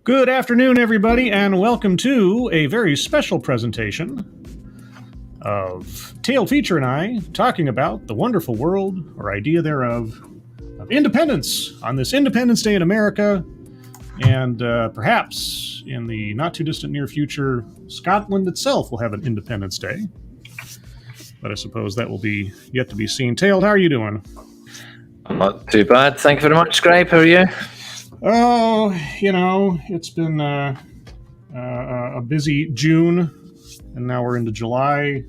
Good afternoon, everybody, and welcome to a very special presentation of Tail Feature and I talking about the wonderful world, or idea thereof, of independence on this Independence Day in America, and perhaps in the not-too-distant near future, Scotland itself will have an Independence Day. But I suppose that will be yet to be seen. Tail, how are you doing? I'm not too bad. Thank you very much, Scribe. How are you? Oh, it's been a busy June, and now we're into July.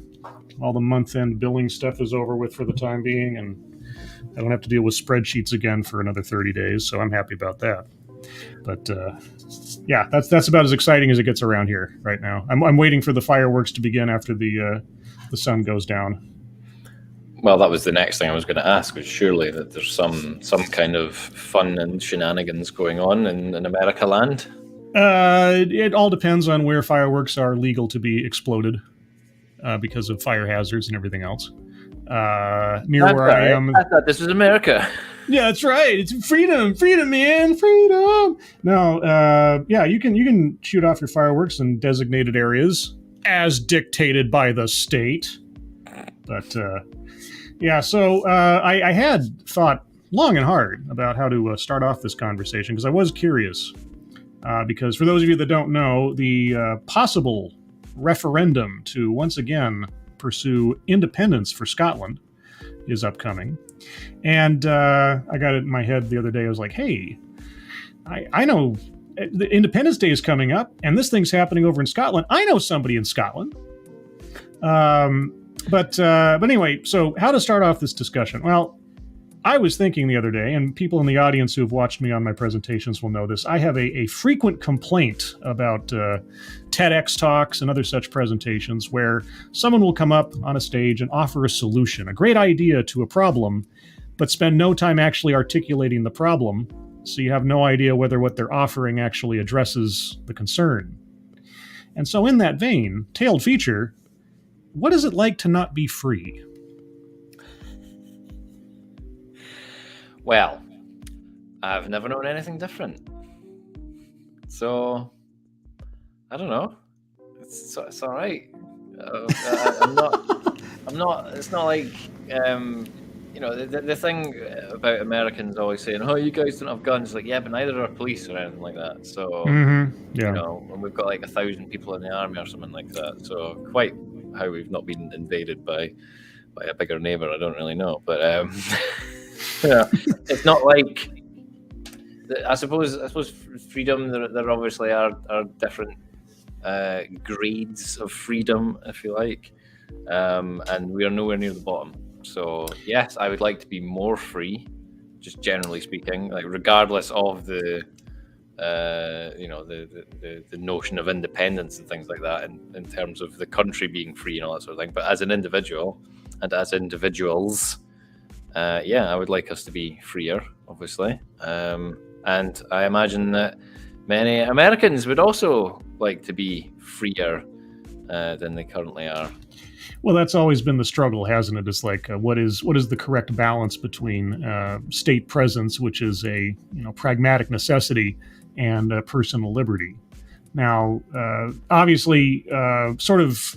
All the month-end billing stuff is over with for the time being, and I don't have to deal with spreadsheets again for another 30 days, so I'm happy about that. But yeah, that's about as exciting as it gets around here right now. I'm waiting for the fireworks to begin after the sun goes down. Well, that was the next thing I was going to ask, was surely that there's some kind of fun and shenanigans going on in America land? It all depends on where fireworks are legal to be exploded because of fire hazards and everything else. I am... I thought this was America. Yeah, that's right. It's freedom, man, freedom. No, yeah, you can shoot off your fireworks in designated areas as dictated by the state. But... yeah, so I had thought long and hard about how to start off this conversation because I was curious. Because for those of you that don't know, the possible referendum to once again pursue independence for Scotland is upcoming. And I got it in my head the other day. I was like, hey, I know the Independence Day is coming up and this thing's happening over in Scotland. I know somebody in Scotland. But anyway, so how to start off this discussion? Well, I was thinking the other day, and people in the audience who have watched me on my presentations will know this, I have a frequent complaint about TEDx talks and other such presentations where someone will come up on a stage and offer a solution, a great idea to a problem, but spend no time actually articulating the problem, so you have no idea whether what they're offering actually addresses the concern. And so in that vein, Tailed Feature, what is it like to not be free? Well, I've never known anything different. So, I don't know. It's all right. I'm not. It's not like the thing about Americans always saying, "Oh, you guys don't have guns." Like, yeah, but neither are police or anything like that. So, yeah, and we've got like 1,000 people in the army or something like that. So, quite how we've not been invaded by a bigger neighbor, I don't really know. But it's not like I suppose freedom. There obviously are different grades of freedom, if you like, and we are nowhere near the bottom. So yes, I would like to be more free, just generally speaking, like regardless of the notion of independence and things like that in terms of the country being free and all that sort of thing. But as an individual and as individuals, I would like us to be freer, obviously. And I imagine that many Americans would also like to be freer than they currently are. Well, that's always been the struggle, hasn't it? It's like, what is the correct balance between state presence, which is a pragmatic necessity, and personal liberty. Now, obviously, sort of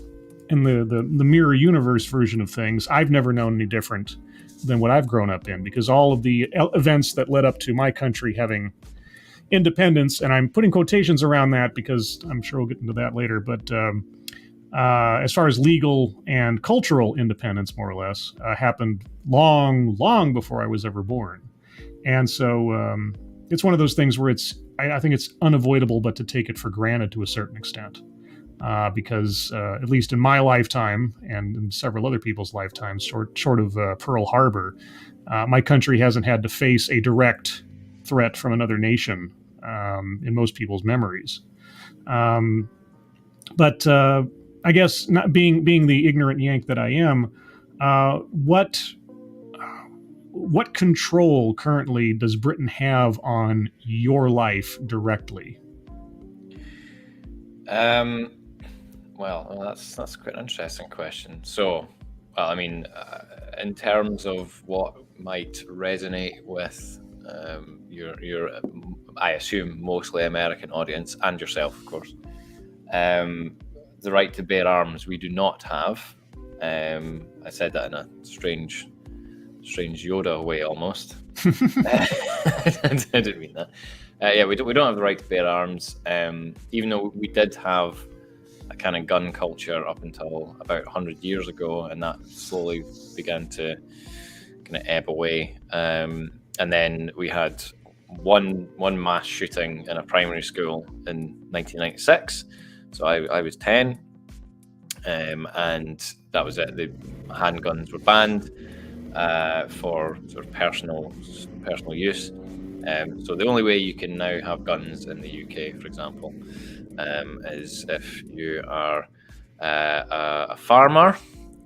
in the mirror universe version of things, I've never known any different than what I've grown up in, because all of the events that led up to my country having independence, and I'm putting quotations around that because I'm sure we'll get into that later, but as far as legal and cultural independence, more or less, happened long before I was ever born. And so it's one of those things where I think it's unavoidable but to take it for granted to a certain extent. Because at least in my lifetime and in several other people's lifetimes, short of Pearl Harbor, my country hasn't had to face a direct threat from another nation in most people's memories. But I guess, not being the ignorant Yank that I am, what control currently does Britain have on your life directly? Well, that's quite an interesting question. So, in terms of what might resonate with your I assume mostly American audience and yourself, of course. The right to bear arms we do not have. I said that in a strange Yoda way almost. I didn't mean that. Yeah, we don't have the right to bear arms, even though we did have a kind of gun culture up until about 100 years ago, and that slowly began to kind of ebb away. And then we had one mass shooting in a primary school in 1996. So I was 10, and that was it. The handguns were banned for sort of personal use. So the only way you can now have guns in the UK, for example, is if you are a farmer,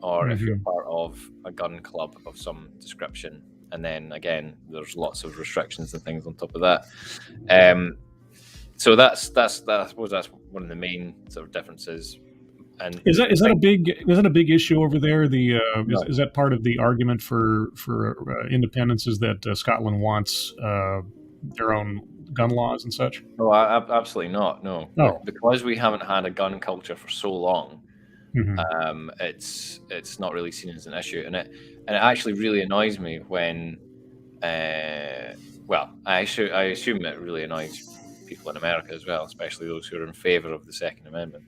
or if you're part of a gun club of some description. And then again, there's lots of restrictions and things on top of that. So I suppose that's one of the main sort of differences. And is that a big issue over there? Is that part of the argument for independence? Is that Scotland wants their own gun laws and such? No, absolutely not. No, because we haven't had a gun culture for so long. It's not really seen as an issue, and it actually really annoys me when, I assume it really annoys people in America as well, especially those who are in favor of the Second Amendment.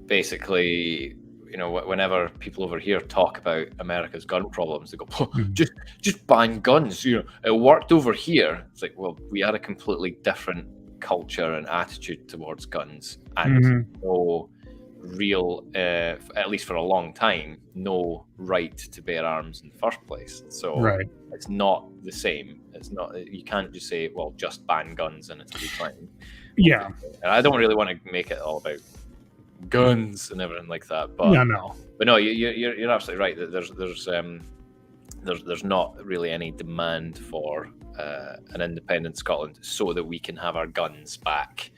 Basically, whenever people over here talk about America's gun problems, they go, just ban guns. It worked over here. It's like, well, we had a completely different culture and attitude towards guns, and no real, at least for a long time, no right to bear arms in the first place. So it's not the same. It's not. You can't just say, well, just ban guns and it'll be fine. Yeah, and I don't really want to make it all about guns and everything like that. But no. But no, you're absolutely right. That there's not really any demand for an independent Scotland so that we can have our guns back.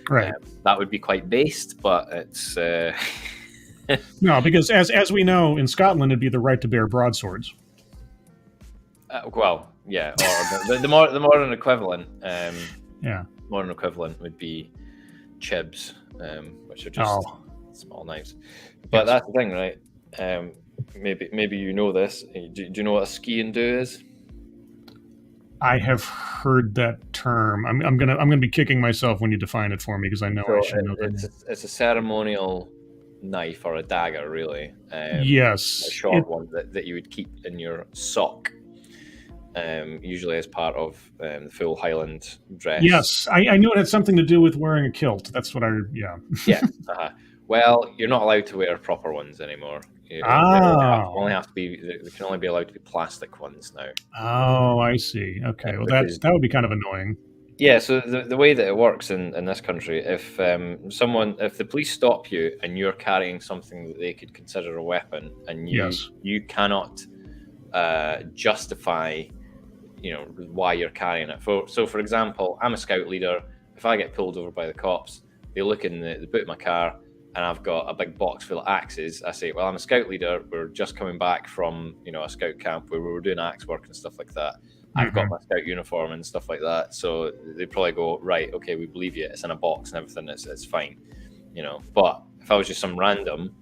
Right. That would be quite based, but it's no, because as we know, in Scotland, it'd be the right to bear broadswords. Well, yeah, or the modern equivalent. Modern equivalent would be chibs, which are just small knives. But that's the thing, right? Maybe you know this. Do you know what a ski and do is? I have heard that term. I'm gonna be kicking myself when you define it for me, because I know I should know that. It's a ceremonial knife or a dagger, really. Yes, a short one that you would keep in your sock. Usually as part of the full Highland dress. Yes, I knew it had something to do with wearing a kilt. That's what Yeah. Well, you're not allowed to wear proper ones anymore. They can only be allowed to be plastic ones now. Oh, I see. Okay, well that would be kind of annoying. Yeah, so the way that it works in this country, if the police stop you and you're carrying something that they could consider a weapon, and you cannot justify why you're carrying it. So for example, I'm a scout leader. If I get pulled over by the cops, they look in the boot of my car and I've got a big box full of axes. I say, well, I'm a scout leader. We're just coming back from a scout camp where we were doing axe work and stuff like that. I've got my scout uniform and stuff like that. So they probably go, right, okay, we believe you. It's in a box and everything. It's fine, But if I was just some random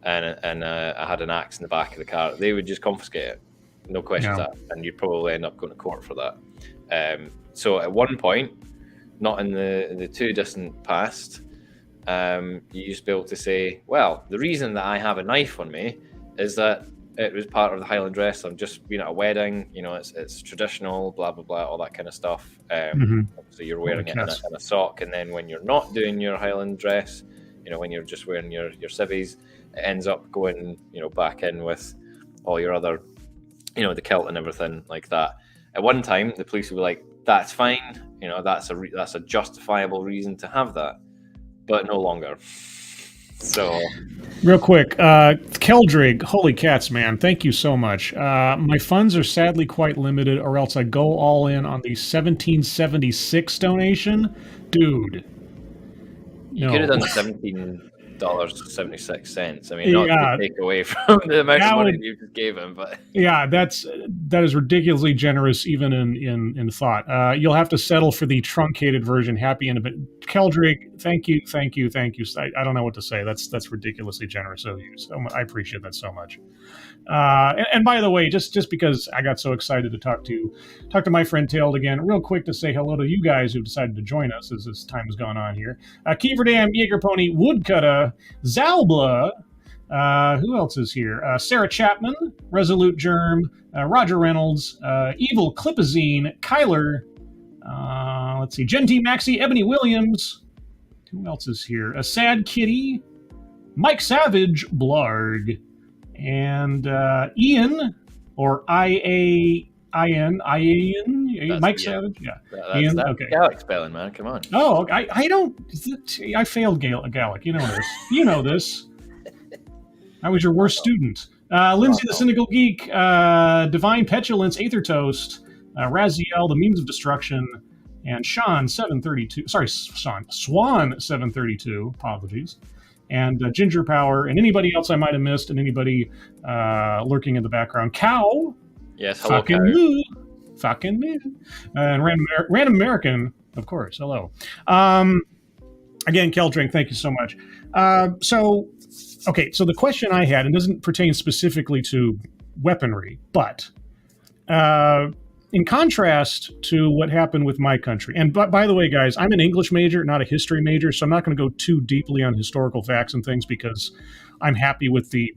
and I had an axe in the back of the car, they would just confiscate it. No questions asked, and you'd probably end up going to court for that. So at one point, not in the too distant past, you used to be able to say, well, the reason that I have a knife on me is that it was part of the Highland dress. I'm just being at a wedding, it's traditional, blah, blah, blah, all that kind of stuff. So you're wearing it in a sock, and then when you're not doing your Highland dress, when you're just wearing your civvies, it ends up going, back in with all your other the kilt and everything like that. At one time, the police would be like, "That's fine, that's a justifiable reason to have that," but no longer. So, real quick, Keldrig, holy cats, man! Thank you so much. My funds are sadly quite limited, or else I go all in on the 1776 donation, dude. You could have done 17. $2.76. I mean, not Yeah, to take away from the amount of that money would. that you just gave him, but Yeah, that is ridiculously generous, even in thought. You'll have to settle for the truncated version. Happy and a bit. Keldrake, thank you. I don't know what to say. That's ridiculously generous of you. So I appreciate that so much. And by the way, just because I got so excited to talk to my friend Tailed again, real quick to say hello to you guys who've decided to join us as this time has gone on here. Kieverdam, Jaeger Pony, Woodcutter, Zalbla. Who else is here? Sarah Chapman, Resolute Germ, Roger Reynolds, Evil Clipazine, Kyler. Let's see, Genti Maxi, Ebony Williams. Who else is here? A Sad Kitty, Mike Savage, Blarg, and Ian, or Ian, Mike Savage. Yeah, that's okay. Gaelic spelling, man. Come on. Oh, I don't. I failed Gaelic. You know this. You know this. I was your worst student. Lindsay the Cynical Geek, Divine Petulance, Aether Toast, Raziel, The Means of Destruction, and Sean 732. Sorry, Swan 732. Apologies. And Ginger Power, and anybody else I might have missed, and anybody lurking in the background. Cow. Yes, hello, fucking Cow. moo. Fucking moo. And Random American, of course. Hello. Again, Keldrink, thank you so much. Okay, so the question I had, and doesn't pertain specifically to weaponry, but in contrast to what happened with my country, and by the way, guys, I'm an English major, not a history major, so I'm not going to go too deeply on historical facts and things because I'm happy with the,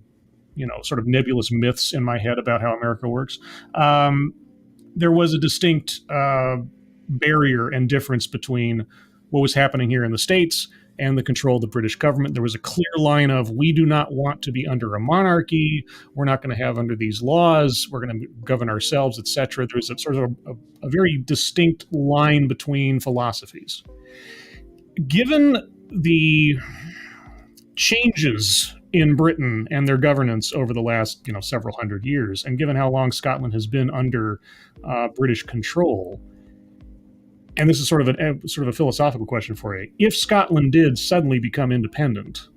sort of nebulous myths in my head about how America works. There was a distinct barrier and difference between what was happening here in the States and the control of the British government. There was a clear line of, we do not want to be under a monarchy. We're not going to have under these laws. We're going to govern ourselves, etc. There was a sort of a very distinct line between philosophies. Given the changes in Britain and their governance over the last, several hundred years, and given how long Scotland has been under British control, and this is sort of a philosophical question for you. If Scotland did suddenly become independent,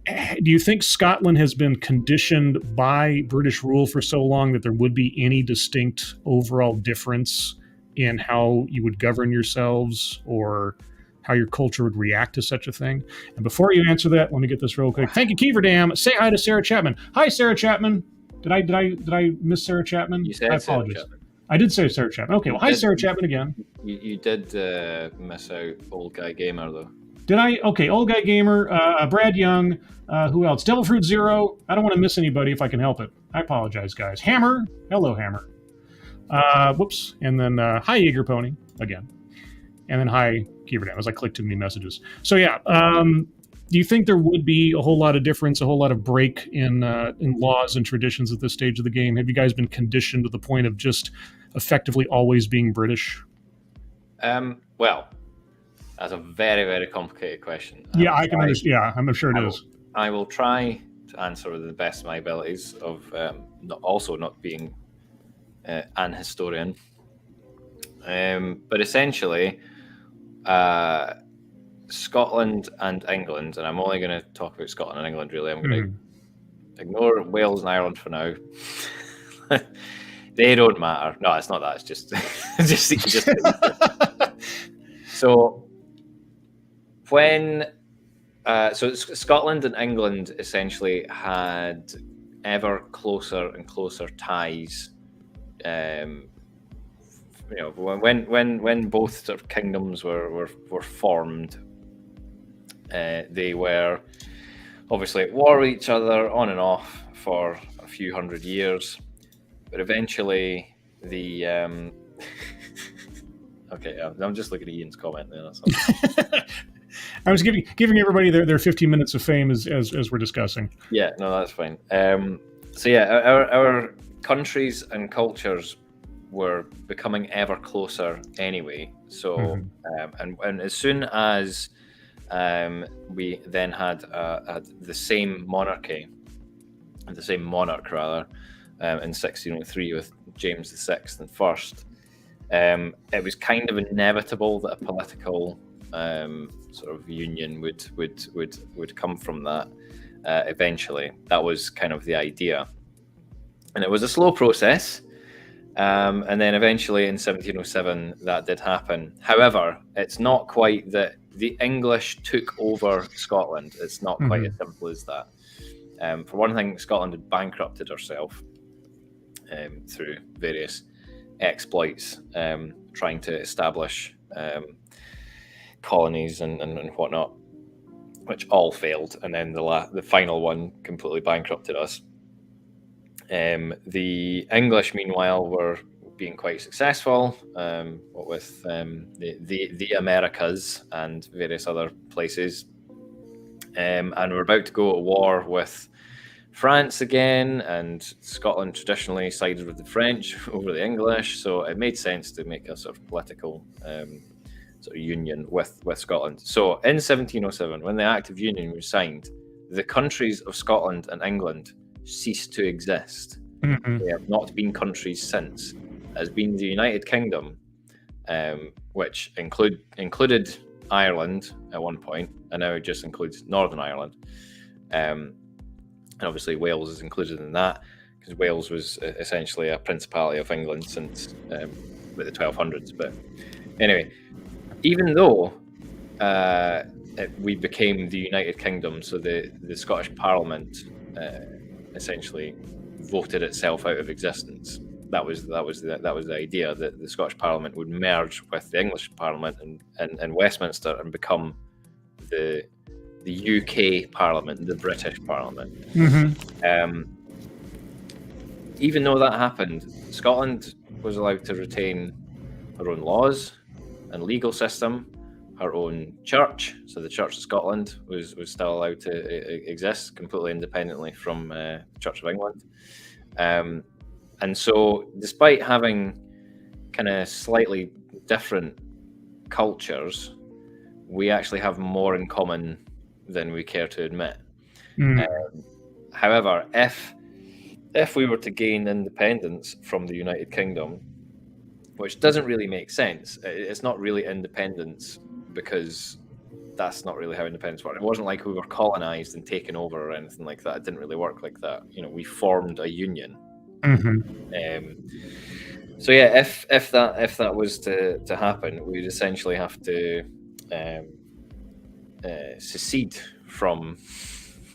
do you think Scotland has been conditioned by British rule for so long that there would be any distinct overall difference in how you would govern yourselves or how your culture would react to such a thing? And before you answer that, let me get this real quick. Thank you, Kieverdam. Say hi to Sarah Chapman. Hi, Sarah Chapman. Did I miss Sarah Chapman? You said I apologize. Sarah Chapman. I did say Sarah Chapman. Okay, well, hi, Sarah Chapman again. You did miss out Old Guy Gamer, though. Did I? Okay, Old Guy Gamer, Brad Young, who else? Devil Fruit Zero. I don't want to miss anybody if I can help it. I apologize, guys. Hammer. Hello, Hammer. Whoops. And then hi, Jaeger Pony, again. And then hi, Kieverdam, as I clicked too many messages. So yeah, do you think there would be a whole lot of difference, a whole lot of break in laws and traditions at this stage of the game? Have you guys been conditioned to the point of just effectively always being British? Well, that's a very, very complicated question. Yeah, I can understand. Yeah, I'm sure it is. I will try to answer to the best of my abilities of not being an historian. But essentially, Scotland and England, and I'm only going to talk about Scotland and England, really. I'm going to ignore Wales and Ireland for now. They don't matter. No, it's not that. It's just, just. So when, Scotland and England essentially had ever closer and closer ties. When both sort of kingdoms were formed, they were obviously at war with each other on and off for a few hundred years. But eventually, the okay, I'm just looking at Ian's comment there. I was giving everybody their 15 minutes of fame as we're discussing. Yeah, no, that's fine. So yeah, our countries and cultures were becoming ever closer anyway. So and as soon as we then had the same monarch rather. In 1603 with James VI and first, it was kind of inevitable that a political sort of union would come from that eventually. That was kind of the idea. And it was a slow process. And then eventually in 1707, that did happen. However, it's not quite that the English took over Scotland. It's not quite as simple as that. For one thing, Scotland had bankrupted herself through various exploits, trying to establish colonies and whatnot, which all failed. And then the final one completely bankrupted us. The English, meanwhile, were being quite successful with the Americas and various other places. And we're about to go to war with France again, and Scotland traditionally sided with the French over the English, so it made sense to make a sort of political sort of union with Scotland. So in 1707, when the Act of Union was signed, the countries of Scotland and England ceased to exist. They have not been countries since. It has been the United Kingdom, which included Ireland at one point, and now it just includes Northern Ireland. And obviously Wales is included in that, because Wales was essentially a principality of England since the 1200s. But anyway, even though we became the United Kingdom, so the Scottish Parliament essentially voted itself out of existence. That was the idea, that the Scottish Parliament would merge with the English Parliament and Westminster and become the UK Parliament, the British Parliament. Even though that happened, Scotland was allowed to retain her own laws and legal system, her own church. So the Church of Scotland was still allowed to exist completely independently from the Church of England. And so despite having kind of slightly different cultures, we actually have more in common than we care to admit. However, if we were to gain independence from the United Kingdom, which doesn't really make sense, it's not really independence, because that's not really how independence worked. It wasn't like we were colonized and taken over or anything like that. It didn't really work like that. You know, we formed a union. So yeah, if that was to happen, we'd essentially have to secede from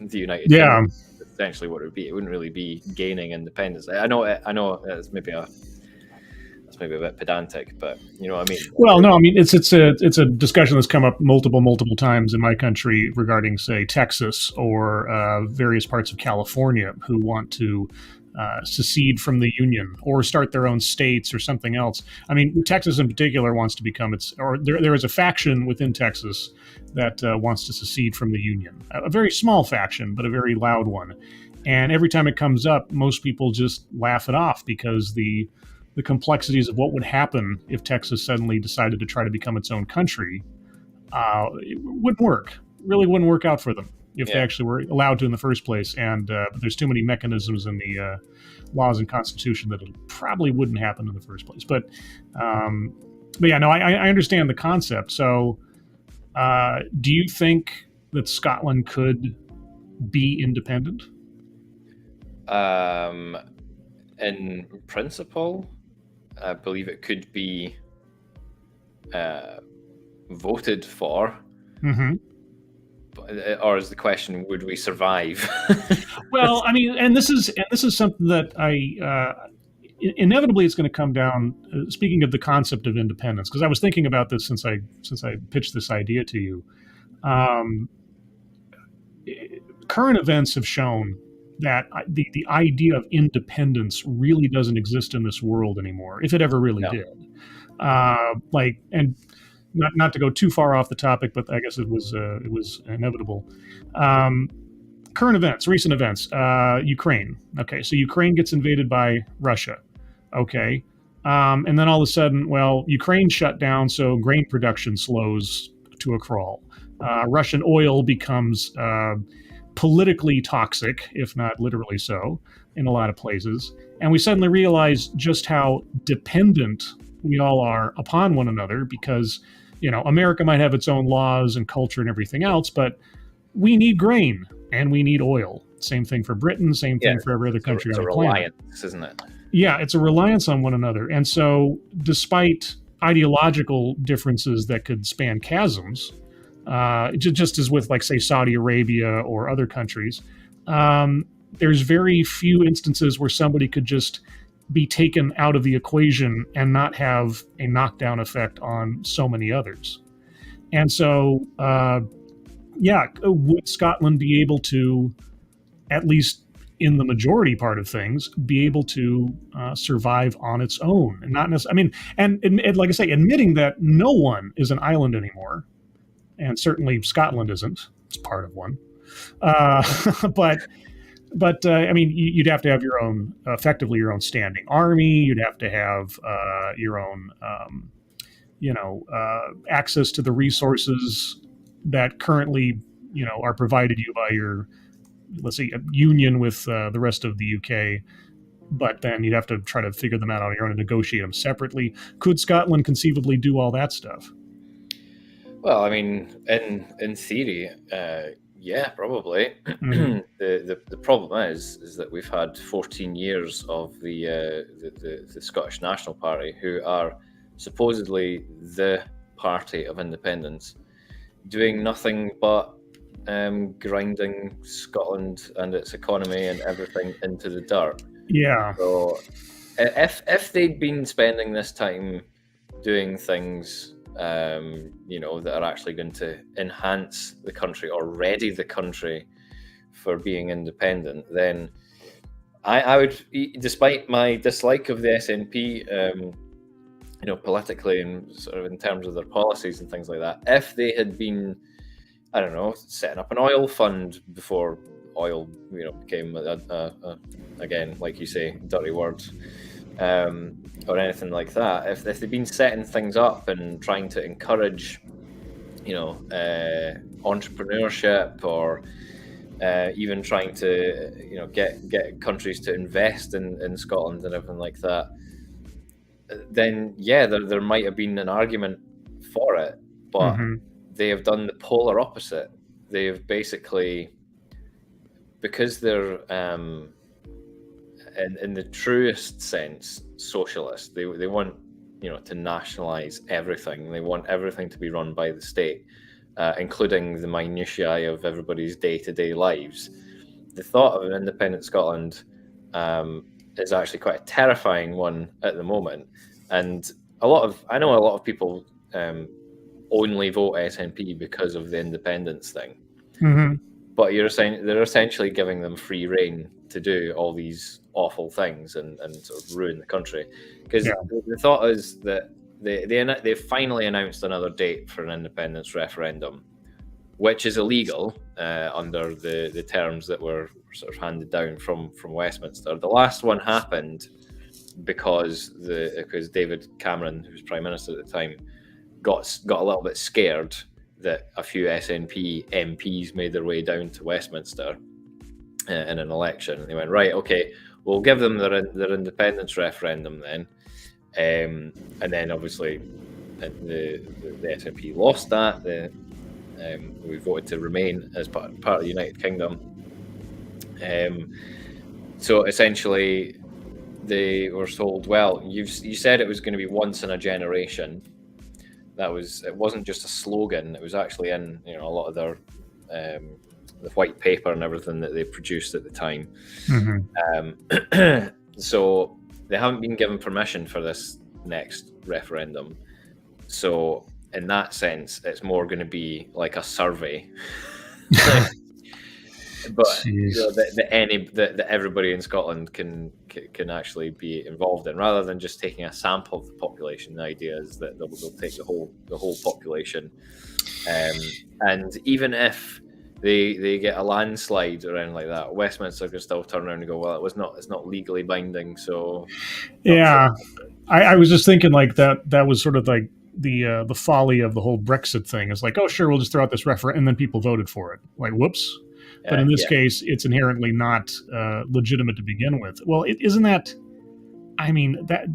the United Kingdom. Essentially what it would be. It wouldn't really be gaining independence. I know it's maybe a bit pedantic, but you know what I mean. Well, no, I mean it's a discussion that's come up multiple times in my country regarding, say, Texas or various parts of California who want to secede from the union or start their own states or something else. I mean, Texas in particular wants to become there is a faction within Texas that wants to secede from the union. A very small faction, but a very loud one. And every time it comes up, most people just laugh it off, because the complexities of what would happen if Texas suddenly decided to try to become its own country, it wouldn't work. Really wouldn't work out for them if they actually were allowed to in the first place. And but there's too many mechanisms in the laws and Constitution that it probably wouldn't happen in the first place. But yeah, no, I understand the concept. So do you think that Scotland could be independent? In principle, I believe it could be voted for. Or is the question, would we survive? Well, I mean, and this is something that inevitably it's going to come down. Speaking of the concept of independence, because I was thinking about this since I pitched this idea to you. Current events have shown that the idea of independence really doesn't exist in this world anymore, if it ever really did. And not to go too far off the topic, but I guess it was inevitable. Current events, recent events, Ukraine. Okay, so Ukraine gets invaded by Russia. Okay, and then all of a sudden, well, Ukraine shut down, so grain production slows to a crawl. Russian oil becomes politically toxic, if not literally so, in a lot of places. And we suddenly realize just how dependent we all are upon one another, because America might have its own laws and culture and everything else, but we need grain and we need oil. Same thing for Britain, same thing for every other country it's on a the planet. reliance, isn't it? Yeah, it's a reliance on one another. And so, despite ideological differences that could span chasms, just as with, like, say, Saudi Arabia or other countries, there's very few instances where somebody could just be taken out of the equation and not have a knockdown effect on so many others. And so, would Scotland be able to, at least in the majority part of things, be able to survive on its own, and not necessarily? I mean, and like I say, admitting that no one is an island anymore, and certainly Scotland isn't. It's part of one, but I mean, you'd have to have your own, effectively your own standing army. You'd have to have your own, access to the resources that currently, are provided you by your, let's say, union with the rest of the UK. But then you'd have to try to figure them out on your own and negotiate them separately. Could Scotland conceivably do all that stuff? Well, I mean, in theory, yeah, probably. Mm-hmm. The problem is that we've had 14 years of the Scottish National Party, who are supposedly the party of independence, doing nothing but grinding Scotland and its economy and everything into the dirt. Yeah. So if they'd been spending this time doing things that are actually going to enhance the country or ready the country for being independent, then I would, despite my dislike of the SNP, politically and sort of in terms of their policies and things like that, if they had been, I don't know, setting up an oil fund before oil, became again, like you say, dirty word, or anything like that. If they've been setting things up and trying to encourage, entrepreneurship, or even trying to, get countries to invest in Scotland and everything like that, then yeah, there might have been an argument for it, but they have done the polar opposite. They've basically, because they're in the truest sense socialist, they want to nationalize everything. They want everything to be run by the state, including the minutiae of everybody's day-to-day lives. The thought of an independent Scotland is actually quite a terrifying one at the moment, and I know a lot of people only vote SNP because of the independence thing. But they're essentially giving them free rein to do all these awful things and sort of ruin the country. Because the thought is that they finally announced another date for an independence referendum, which is illegal under the terms that were sort of handed down from Westminster. The last one happened because David Cameron, who was Prime Minister at the time, got a little bit scared that a few SNP MPs made their way down to Westminster in an election, and they went, right, okay, we'll give them their independence referendum then, and then obviously the SNP lost that. We voted to remain as part of the United Kingdom. So essentially, they were told, well, you said it was going to be once in a generation. It wasn't just a slogan. It was actually in a lot of their the white paper and everything that they produced at the time. So they haven't been given permission for this next referendum. So in that sense, it's more going to be like a survey. But that everybody in Scotland can actually be involved in, rather than just taking a sample of the population. The idea is that they'll take the whole population, and even if they get a landslide or anything like that, Westminster can still turn around and go, well, it's not legally binding. So yeah, I was just thinking like that was sort of like the folly of the whole Brexit thing. It's like, oh sure, we'll just throw out this referendum, and then people voted for it. Like, whoops. But in this case, it's inherently not legitimate to begin with. Well, isn't that? I mean, that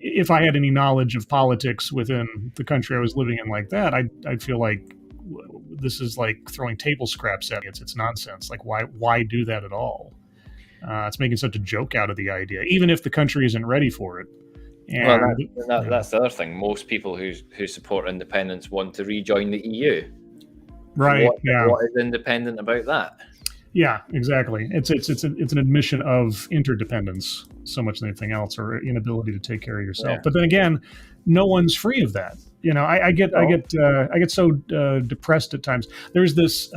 if I had any knowledge of politics within the country I was living in like that, I'd feel like this is like throwing table scraps at me. It's nonsense. Like why do that at all? It's making such a joke out of the idea, even if the country isn't ready for it. Well, And that's the other thing. Most people who support independence want to rejoin the EU. right, What is independent about that? Yeah, exactly. It's an admission of interdependence so much than anything else, or inability to take care of yourself. Yeah. But then again, no one's free of that. You know, I get so depressed at times. There's this,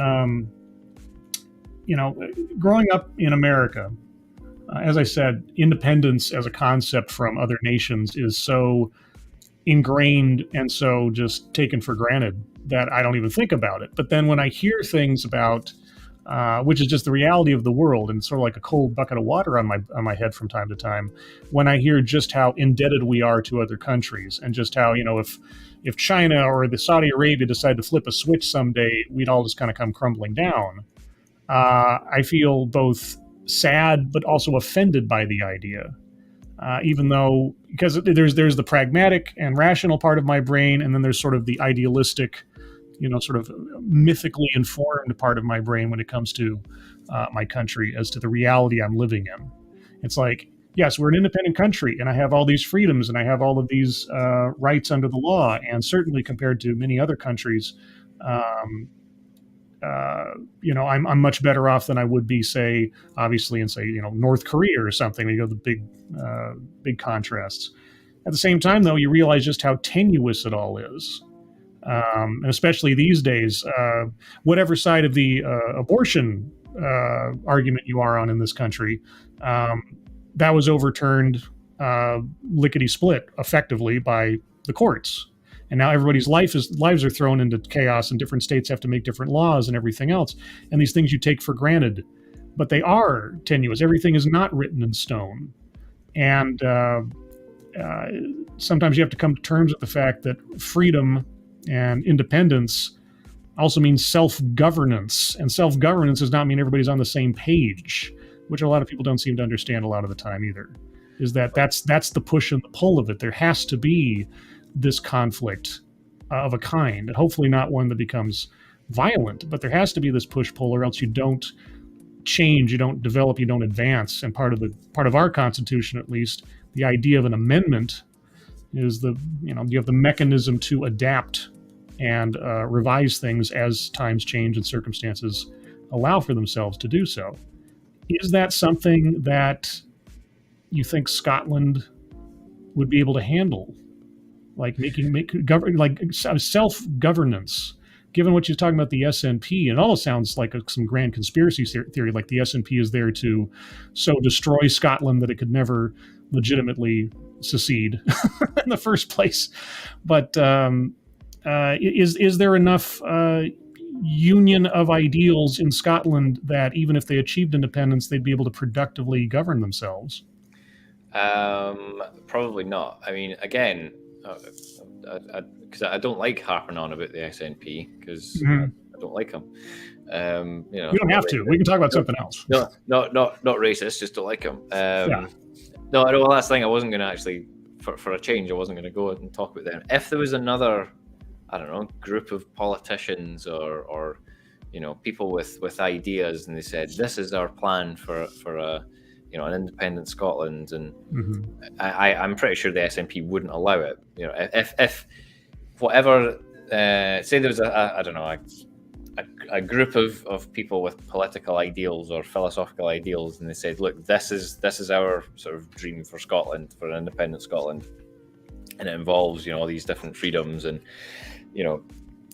you know, growing up in America, as I said, independence as a concept from other nations is so ingrained and so just taken for granted that I don't even think about it. But then when I hear things about which is just the reality of the world, and sort of like a cold bucket of water on my head from time to time, when I hear just how indebted we are to other countries, and just how, you know, if China or the Saudi Arabia decided to flip a switch someday, we'd all just kind of come crumbling down. I feel both sad but also offended by the idea, even though, because there's the pragmatic and rational part of my brain, and then there's sort of the idealistic, you know, sort of mythically informed part of my brain when it comes to my country as to the reality I'm living in. It's like, yes, we're an independent country, and I have all these freedoms, and I have all of these rights under the law, and certainly compared to many other countries, you know, I'm much better off than I would be, say, obviously, in, say, you know, North Korea or something. You know, the big contrasts. At the same time, though, you realize just how tenuous it all is. And especially these days, whatever side of the abortion argument you are on in this country, that was overturned lickety split effectively by the courts. And now everybody's lives are thrown into chaos, and different states have to make different laws and everything else. And these things you take for granted, but they are tenuous. Everything is not written in stone. And sometimes you have to come to terms with the fact that freedom and independence also means self-governance. And self-governance does not mean everybody's on the same page, which a lot of people don't seem to understand a lot of the time either. Is that's the push and the pull of it. There has to be this conflict of a kind, and hopefully not one that becomes violent, but there has to be this push-pull, or else you don't change, you don't develop, you don't advance. And part of our Constitution, at least, the idea of an amendment is you have the mechanism to adapt and revise things as times change and circumstances allow for themselves to do so. Is that something that you think Scotland would be able to handle? Like self-governance, given what you're talking about the SNP, it almost sounds like some grand conspiracy theory, like the SNP is there to so destroy Scotland that it could never legitimately secede in the first place. But is there enough union of ideals in Scotland that even if they achieved independence, they'd be able to productively govern themselves? Probably not. I mean, again, because I don't like harping on about the SNP, because I don't like them. You know, you don't have to. We can talk about something else. No, not racist. Just don't like them. No, the last thing, I wasn't going to actually, for a change, I wasn't going to go and talk about them. If there was another, I don't know, group of politicians or you know, people with ideas, and they said, this is our plan for a, you know, an independent Scotland, and I'm pretty sure the SNP wouldn't allow it. You know, if whatever, say there was I don't know, a group of people with political ideals or philosophical ideals, and they said, look, this is our sort of dream for Scotland, for an independent Scotland, and it involves, you know, all these different freedoms and, you know,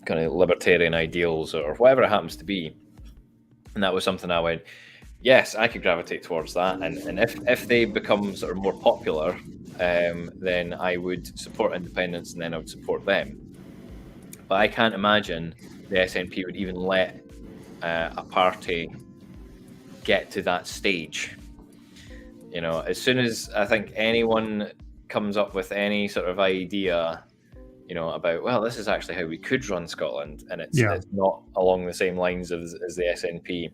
kind of libertarian ideals or whatever it happens to be, and that was something I went, yes, I could gravitate towards that, and if they become sort of more popular, then I would support independence, and then I would support them. But I can't imagine the SNP would even let a party get to that stage. You know, as soon as I think anyone comes up with any sort of idea, you know, about, well, this is actually how we could run Scotland, and it's not along the same lines as the SNP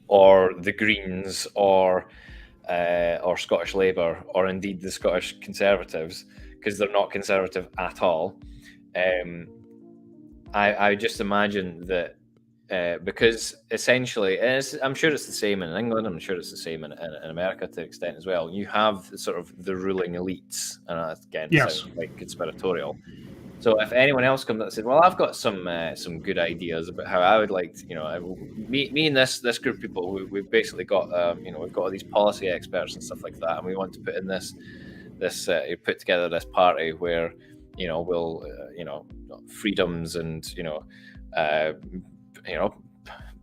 or the Greens or or Scottish Labour, or indeed the Scottish Conservatives, because they're not conservative at all. I just imagine that because essentially, I'm sure it's the same in England, I'm sure it's the same in America to an extent as well. You have sort of the ruling elites, and again, it Yes. sounds like conspiratorial. So if anyone else comes up and said, "Well, I've got some good ideas about how I would like to, me and this group of people, we've basically got, we've got all these policy experts and stuff like that, and we want to put in this put together this party where, we'll, freedoms and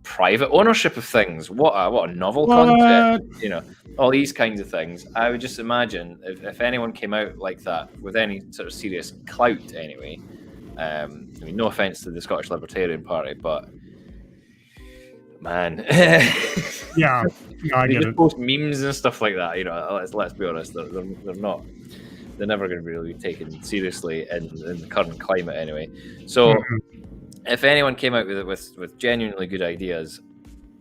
private ownership of things. What a novel concept, all these kinds of things." I would just imagine if anyone came out like that with any sort of serious clout anyway, no offense to the Scottish Libertarian Party, but man, yeah, I they get just it. post memes and stuff like that. Let's be honest, they're never going to be really taken seriously in the current climate anyway. So if anyone came out with genuinely good ideas,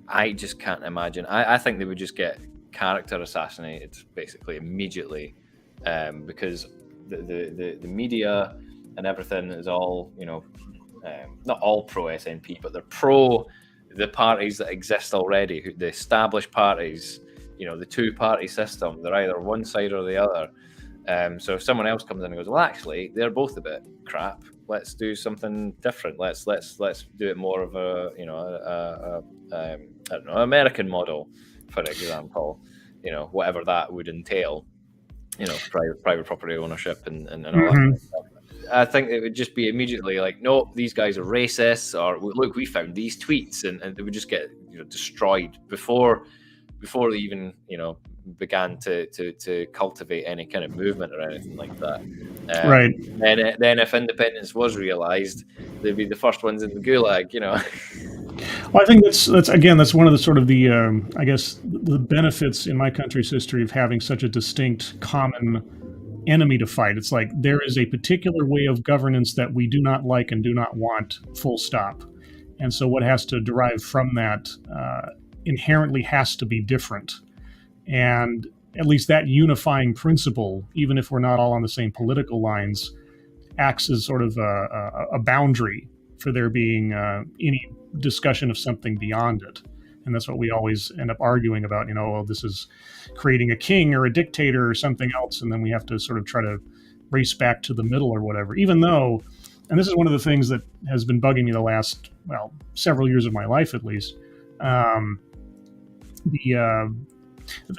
I just can't imagine. I think they would just get character assassinated basically immediately, because the media and everything is all, not all pro SNP, but they're pro the parties that exist already, the established parties, the two-party system. They're either one side or the other. So if someone else comes in and goes, "Well, actually, they're both a bit crap. Let's do something different. Let's do it more of a, I don't know, American model, for example. Whatever that would entail. Private property ownership and all that kind of stuff." I think it would just be immediately like, "No, these guys are racists," or "Look, we found these tweets," and they would just get destroyed before they even began to cultivate any kind of movement or anything like that. Right. And then if independence was realized, they'd be the first ones in the gulag. Well, I think that's one of the sort of the I guess the benefits in my country's history of having such a distinct common enemy to fight. It's like there is a particular way of governance that we do not like and do not want, full stop. And so what has to derive from that inherently has to be different. And at least that unifying principle, even if we're not all on the same political lines, acts as sort of a boundary for there being any discussion of something beyond it. And that's what we always end up arguing about, well, this is creating a king or a dictator or something else. And then we have to sort of try to race back to the middle or whatever, even though, and this is one of the things that has been bugging me the last, several years of my life, at least.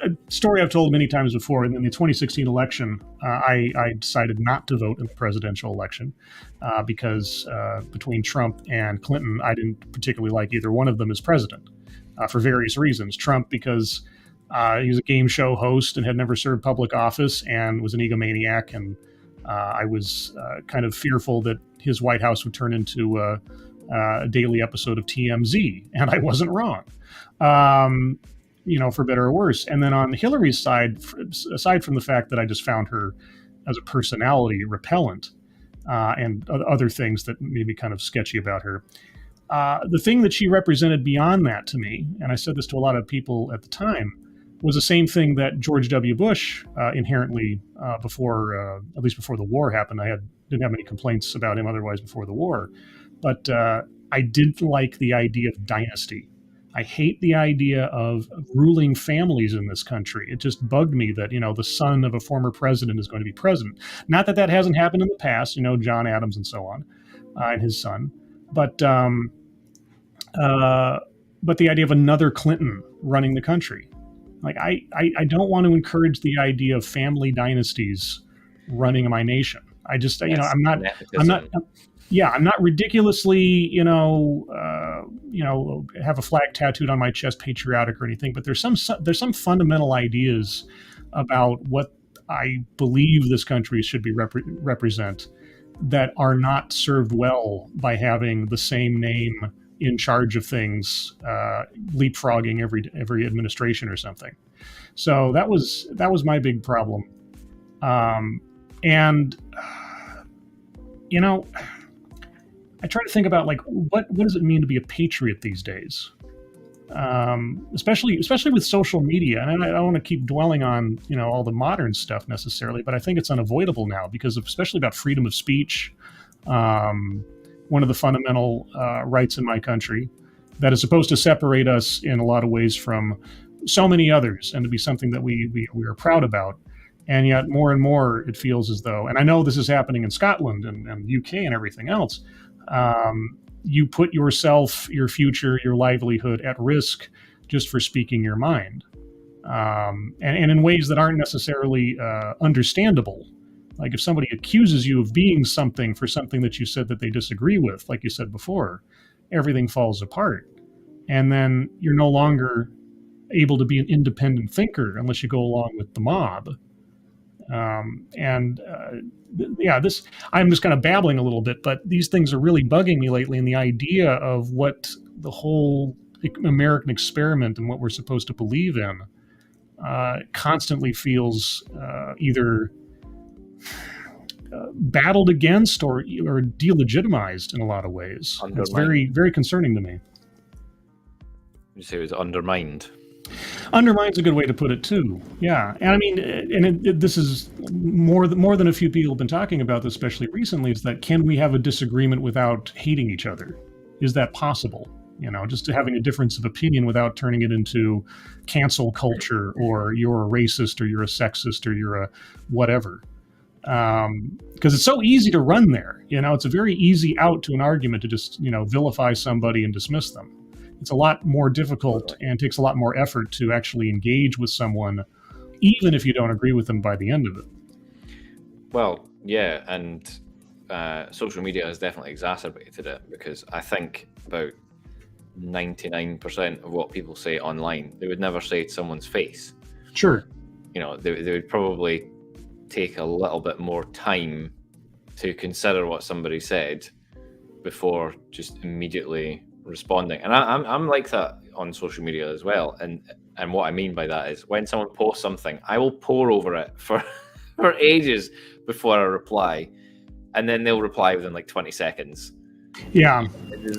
The story I've told many times before, in the 2016 election, I decided not to vote in the presidential election because between Trump and Clinton, I didn't particularly like either one of them as president for various reasons. Trump, because he was a game show host and had never served public office and was an egomaniac, and I was kind of fearful that his White House would turn into a daily episode of TMZ, and I wasn't wrong. For better or worse. And then on Hillary's side, aside from the fact that I just found her as a personality repellent and other things that made me kind of sketchy about her, the thing that she represented beyond that to me, and I said this to a lot of people at the time, was the same thing that George W. Bush inherently before, at least before the war happened. I didn't have any complaints about him otherwise before the war, but I didn't like the idea of dynasty. I hate the idea of ruling families in this country. It just bugged me that, the son of a former president is going to be president. Not that hasn't happened in the past, John Adams and so on, and his son. But the idea of another Clinton running the country. Like, I don't want to encourage the idea of family dynasties running my nation. I just, I'm not ridiculously, have a flag tattooed on my chest, patriotic or anything. But there's some fundamental ideas about what I believe this country should be represent that are not served well by having the same name in charge of things, leapfrogging every administration or something. So that was my big problem, and. I try to think about what does it mean to be a patriot these days? especially with social media. And I don't want to keep dwelling on all the modern stuff necessarily, but I think it's unavoidable now because especially about freedom of speech, one of the fundamental rights in my country that is supposed to separate us in a lot of ways from so many others and to be something that we are proud about. And yet more and more it feels as though, and I know this is happening in Scotland and UK and everything else, you put yourself, your future, your livelihood at risk just for speaking your mind, and in ways that aren't necessarily understandable. Like if somebody accuses you of being something for something that you said that they disagree with, like you said before, everything falls apart. And then you're no longer able to be an independent thinker unless you go along with the mob. This, I'm just kind of babbling a little bit, but these things are really bugging me lately. And the idea of what the whole American experiment and what we're supposed to believe in constantly feels either battled against or delegitimized in a lot of ways. It's very, very concerning to me. You say it was undermined. Undermine's a good way to put it too. Yeah, and I mean, this is more than a few people have been talking about this, especially recently. Is that can we have a disagreement without hating each other? Is that possible? Just having a difference of opinion without turning it into cancel culture or you're a racist or you're a sexist or you're a whatever. Because it's so easy to run there. It's a very easy out to an argument to just vilify somebody and dismiss them. It's a lot more difficult and takes a lot more effort to actually engage with someone, even if you don't agree with them by the end of it. Well, yeah, and social media has definitely exacerbated it because I think about 99% of what people say online, they would never say to someone's face. Sure. They would probably take a little bit more time to consider what somebody said before just immediately responding. And I'm like that on social media as well. And what I mean by that is when someone posts something, I will pore over it for ages before I reply, and then they'll reply within like 20 seconds. Yeah. There's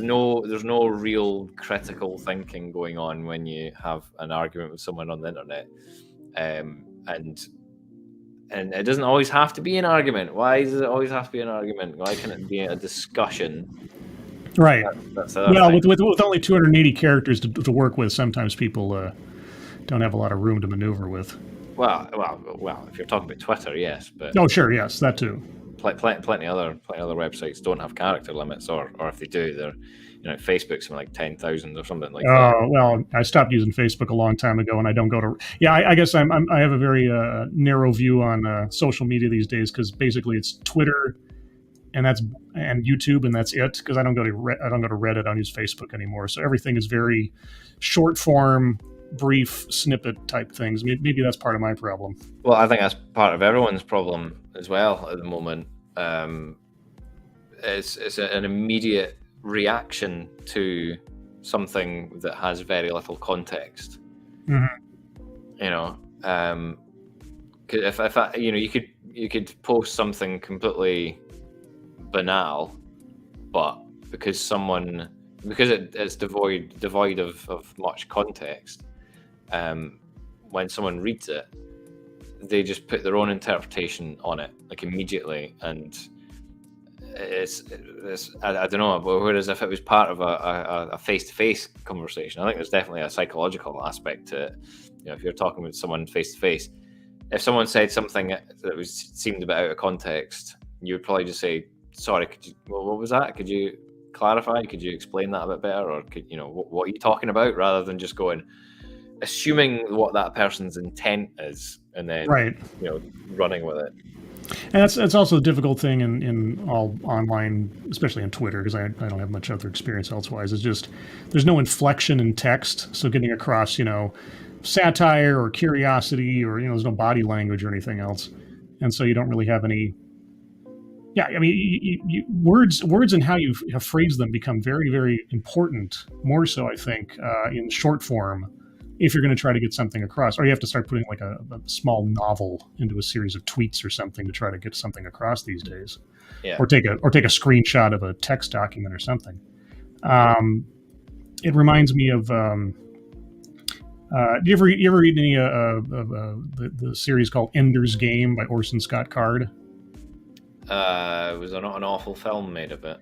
no real critical thinking going on when you have an argument with someone on the internet. And it doesn't always have to be an argument. Why does it always have to be an argument? Why can't it be a discussion? Right. That's well, with only 280 characters to work with, sometimes people don't have a lot of room to maneuver with. Well. If you're talking about Twitter, yes, but oh, sure, yes, that too. Plenty other websites don't have character limits, or if they do, they're Facebook's something like 10,000 or something like that. Oh well, I stopped using Facebook a long time ago, and I don't go to. Yeah, I guess I have a very narrow view on social media these days because basically it's Twitter. And YouTube, and that's it. Because I don't go to Reddit. I don't use Facebook anymore. So everything is very short form, brief snippet type things. Maybe that's part of my problem. Well, I think that's part of everyone's problem as well at the moment. It's an immediate reaction to something that has very little context. Mm-hmm. If you could post something completely banal, but because it's devoid of much context, when someone reads it, they just put their own interpretation on it like immediately, and it's I don't know. But whereas if it was part of a face-to-face conversation, I think there's definitely a psychological aspect to it. If you're talking with someone face-to-face, if someone said something that seemed a bit out of context, you would probably just say, sorry, what was that? Could you clarify? Could you explain that a bit better? Or what are you talking about? Rather than just assuming what that person's intent is, and then running with it. And that's also a difficult thing in all online, especially in Twitter, because I don't have much other experience elsewise. It's just there's no inflection in text, so getting across satire or curiosity or there's no body language or anything else, and so you don't really have any. Yeah, I mean, words and how you have phrased them become very, very important, more so, I think, in short form, if you're going to try to get something across. Or you have to start putting like a small novel into a series of tweets or something to try to get something across these days. Yeah. Or take a screenshot of a text document or something. It reminds me of Do you ever read any of the series called Ender's Game by Orson Scott Card? Was there not an awful film made of it?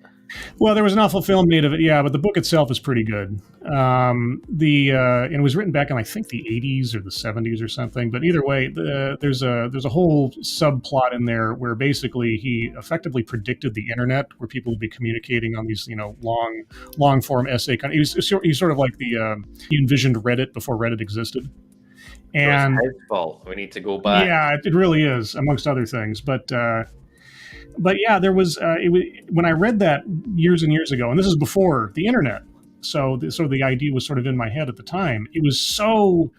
Well, there was an awful film made of it, yeah, but the book itself is pretty good. And it was written back in I think the 80s or the 70s or something. But either way, there's a whole subplot in there where basically he effectively predicted the internet, where people would be communicating on these long form essay. He's sort of like he envisioned Reddit before Reddit existed. And so it's his fault. We need to go back. Yeah, it really is, amongst other things. But yeah, there was when I read that years and years ago, and this is before the internet, so the idea was sort of in my head at the time. It was so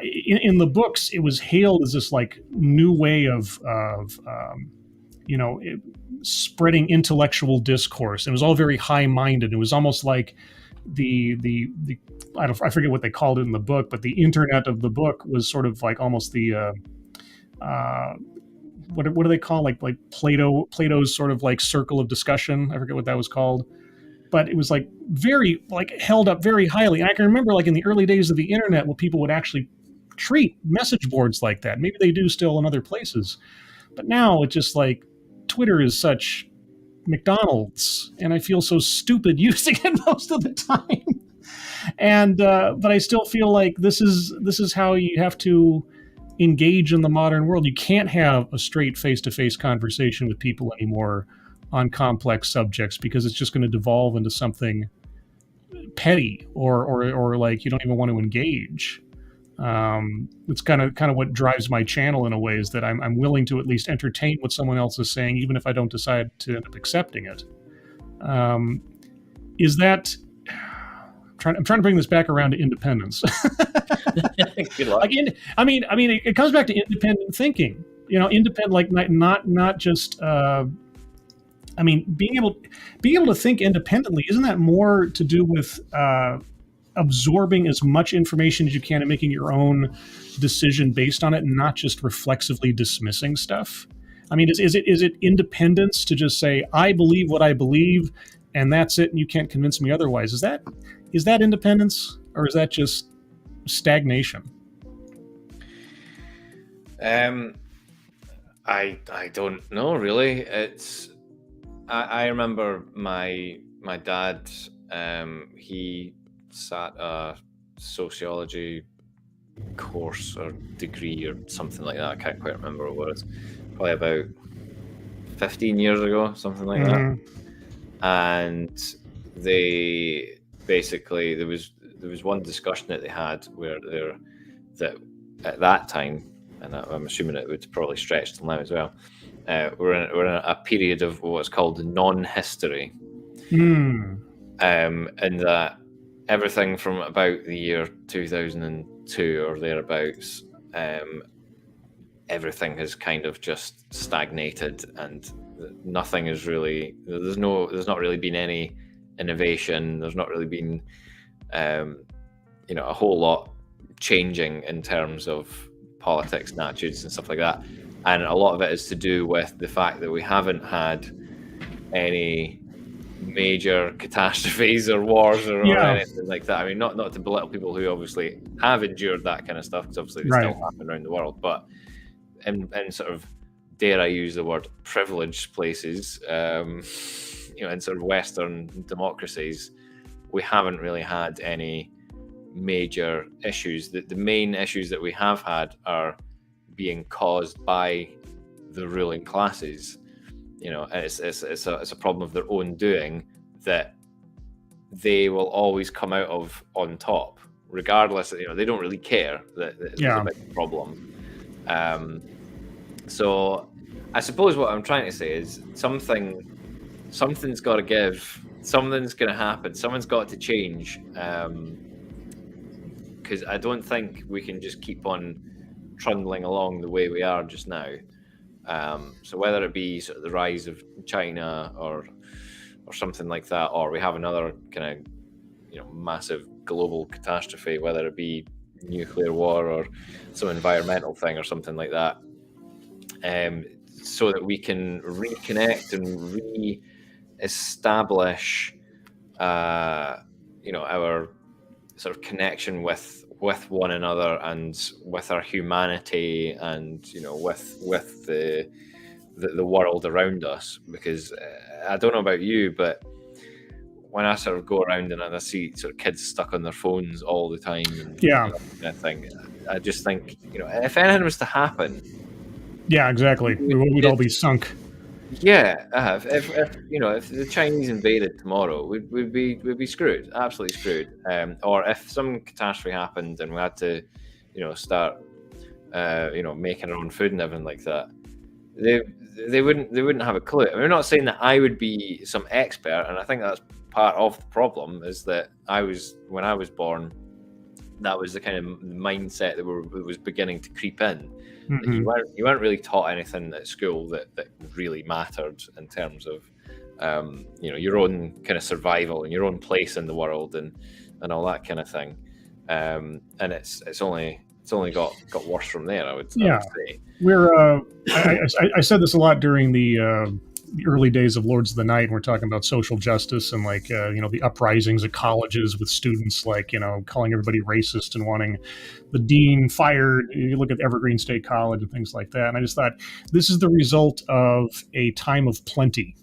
in the books, it was hailed as this like new way of spreading intellectual discourse. It was all very high minded. It was almost like the I forget what they called it in the book, but the internet of the book was sort of like almost the what do they call like Plato's sort of like circle of discussion. I forget what that was called, but it was like very like held up very highly. And I can remember like in the early days of the internet, where people would actually treat message boards like that. Maybe they do still in other places, but now it's just like Twitter is such McDonald's, and I feel so stupid using it most of the time. And but I still feel like this is how you have to engage in the modern world. You can't have a straight face-to-face conversation with people anymore on complex subjects, because it's just going to devolve into something petty or like you don't even want to engage. It's kind of what drives my channel in a way, is that I'm willing to at least entertain what someone else is saying, even if I don't decide to end up accepting it. Is that I'm trying to bring this back around to independence. Good luck. It comes back to independent thinking. Independent, like not just. Being able to think independently, isn't that more to do with absorbing as much information as you can and making your own decision based on it, and not just reflexively dismissing stuff? I mean, is it independence to just say I believe what I believe, and that's it, and you can't convince me otherwise? Is that independence, or is that just stagnation? I don't know really. I remember my dad. He sat a sociology course or degree or something like that. I can't quite remember what it was. Probably about 15 years ago, something like that. And they basically there was one discussion that they had where that at that time, and I'm assuming it would probably stretch till now as well. We're in a period of what's called non-history, and that everything from about the year 2002 or thereabouts, everything has kind of just stagnated, and nothing is really. There's not really been any innovation. There's not really been, a whole lot changing in terms of politics and attitudes and stuff like that. And a lot of it is to do with the fact that we haven't had any major catastrophes or wars or anything like that. I mean, not to belittle people who obviously have endured that kind of stuff, because obviously they still happen around the world. But in sort of, dare I use the word, privileged places, in sort of Western democracies, we haven't really had any major issues. The main issues that we have had are being caused by the ruling classes. It's a problem of their own doing that they will always come out of on top, regardless. They don't really care that it's a big problem. So I suppose what I'm trying to say is something's got to give, something's going to happen, someone's got to change, because I don't think we can just keep on trundling along the way we are just now. So whether it be sort of the rise of China or something like that, or we have another kind of massive global catastrophe, whether it be nuclear war or some environmental thing or something like that, so that we can reconnect and re-establish our sort of connection with with one another and with our humanity, and with the world around us. Because I don't know about you, but when I sort of go around and I see sort of kids stuck on their phones all the time and Yeah. that kind of thing, I just think, if anything was to happen, Yeah, exactly. We'd all be sunk. yeah, if the Chinese invaded tomorrow, we'd be screwed, absolutely screwed. Or if some catastrophe happened and we had to, start, making our own food and everything like that, they wouldn't have a clue. I mean, I'm not saying that I would be some expert, and I think that's part of the problem, is that when I was born, that was the kind of mindset that was beginning to creep in. Mm-hmm. You weren't really taught anything at school that really mattered in terms of your own kind of survival and your own place in the world and all that kind of thing. And it's only got worse from there, I would say. I said this a lot during the early days of Lords of the Night. We're talking about social justice and the uprisings at colleges with students calling everybody racist and wanting the dean fired. You look at Evergreen State College and things like that. And I just thought, this is the result of a time of plenty.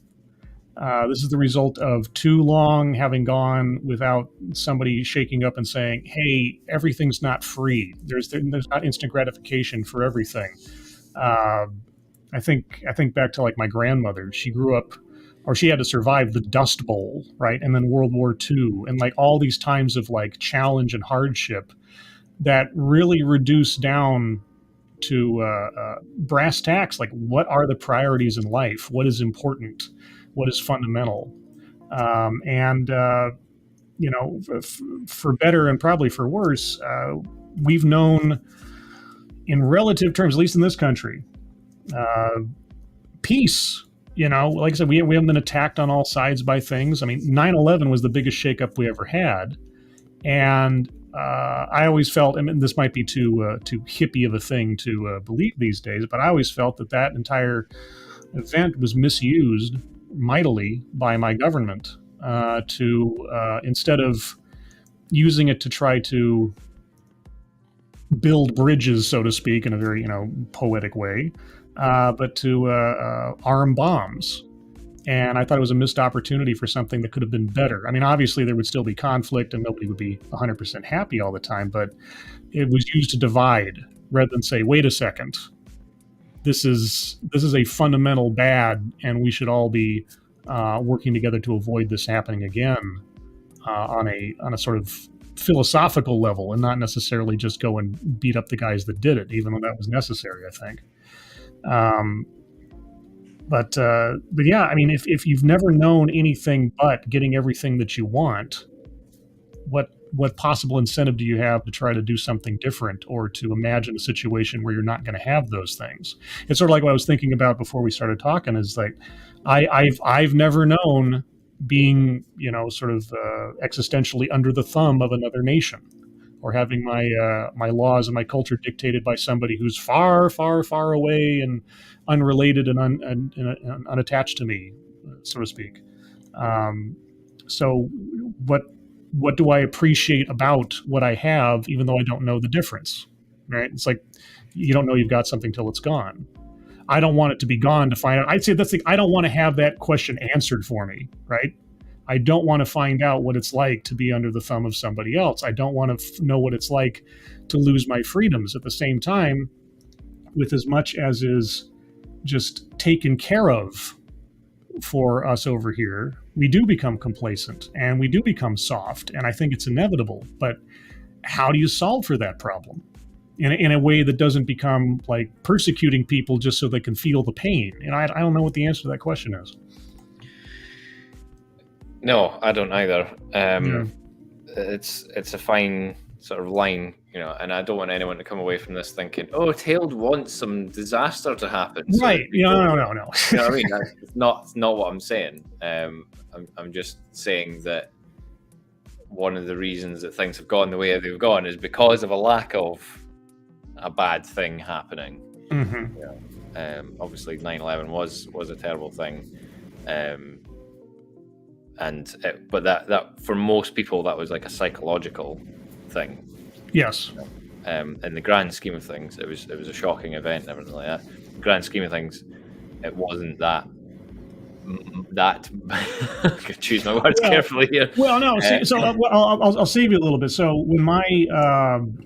This is the result of too long having gone without somebody shaking up and saying, hey, everything's not free. There's not instant gratification for everything. I think back to my grandmother. She grew up, or she had to survive the Dust Bowl, right? And then World War II, and all these times of challenge and hardship that really reduced down to brass tacks. What are the priorities in life? What is important? What is fundamental? For better and probably for worse, we've known, in relative terms, at least in this country, peace. Like I said, we haven't been attacked on all sides by things. I mean, 9/11 was the biggest shakeup we ever had, and I always felt, I mean, this might be too hippie of a thing to believe these days, but I always felt that entire event was misused mightily by my government to instead of using it to try to build bridges, so to speak, in a very poetic way, but to arm bombs. And I thought it was a missed opportunity for something that could have been better. I mean, obviously there would still be conflict and nobody would be 100% happy all the time, but it was used to divide rather than say, wait a second, this is a fundamental bad, and we should all be working together to avoid this happening again on a sort of philosophical level, and not necessarily just go and beat up the guys that did it, even though that was necessary, I think. But yeah, I mean, if you've never known anything but getting everything that you want, what possible incentive do you have to try to do something different or to imagine a situation where you're not going to have those things? It's sort of like what I was thinking about before we started talking, is I've never known being, sort of existentially under the thumb of another nation, or having my laws and my culture dictated by somebody who's far, far, far away and unrelated and unattached to me, so to speak. So what do I appreciate about what I have, even though I don't know the difference, right? It's like, you don't know you've got something till it's gone. I don't want it to be gone to find out. I'd say I don't want to have that question answered for me, right? I don't want to find out what it's like to be under the thumb of somebody else. I don't want to know what it's like to lose my freedoms. At the same time, with as much as is just taken care of for us over here, we do become complacent and we do become soft. And I think it's inevitable. But how do you solve for that problem in a way that doesn't become like persecuting people just so they can feel the pain? And I don't know what the answer to that question is. No, I don't either. It's a fine sort of line, and I don't want anyone to come away from this thinking, oh, Tailed wants some disaster to happen. So right. No. You know what I mean? It's not what I'm saying. I'm just saying that one of the reasons that things have gone the way they've gone is because of a lack of a bad thing happening. Mm-hmm. Obviously 9/11 was a terrible thing. But that for most people, that was like a psychological thing. Yes. In the grand scheme of things, it was a shocking event and everything like that. In the grand scheme of things, it wasn't that. I could choose my words carefully here. Well, no. I'll save you a little bit. So when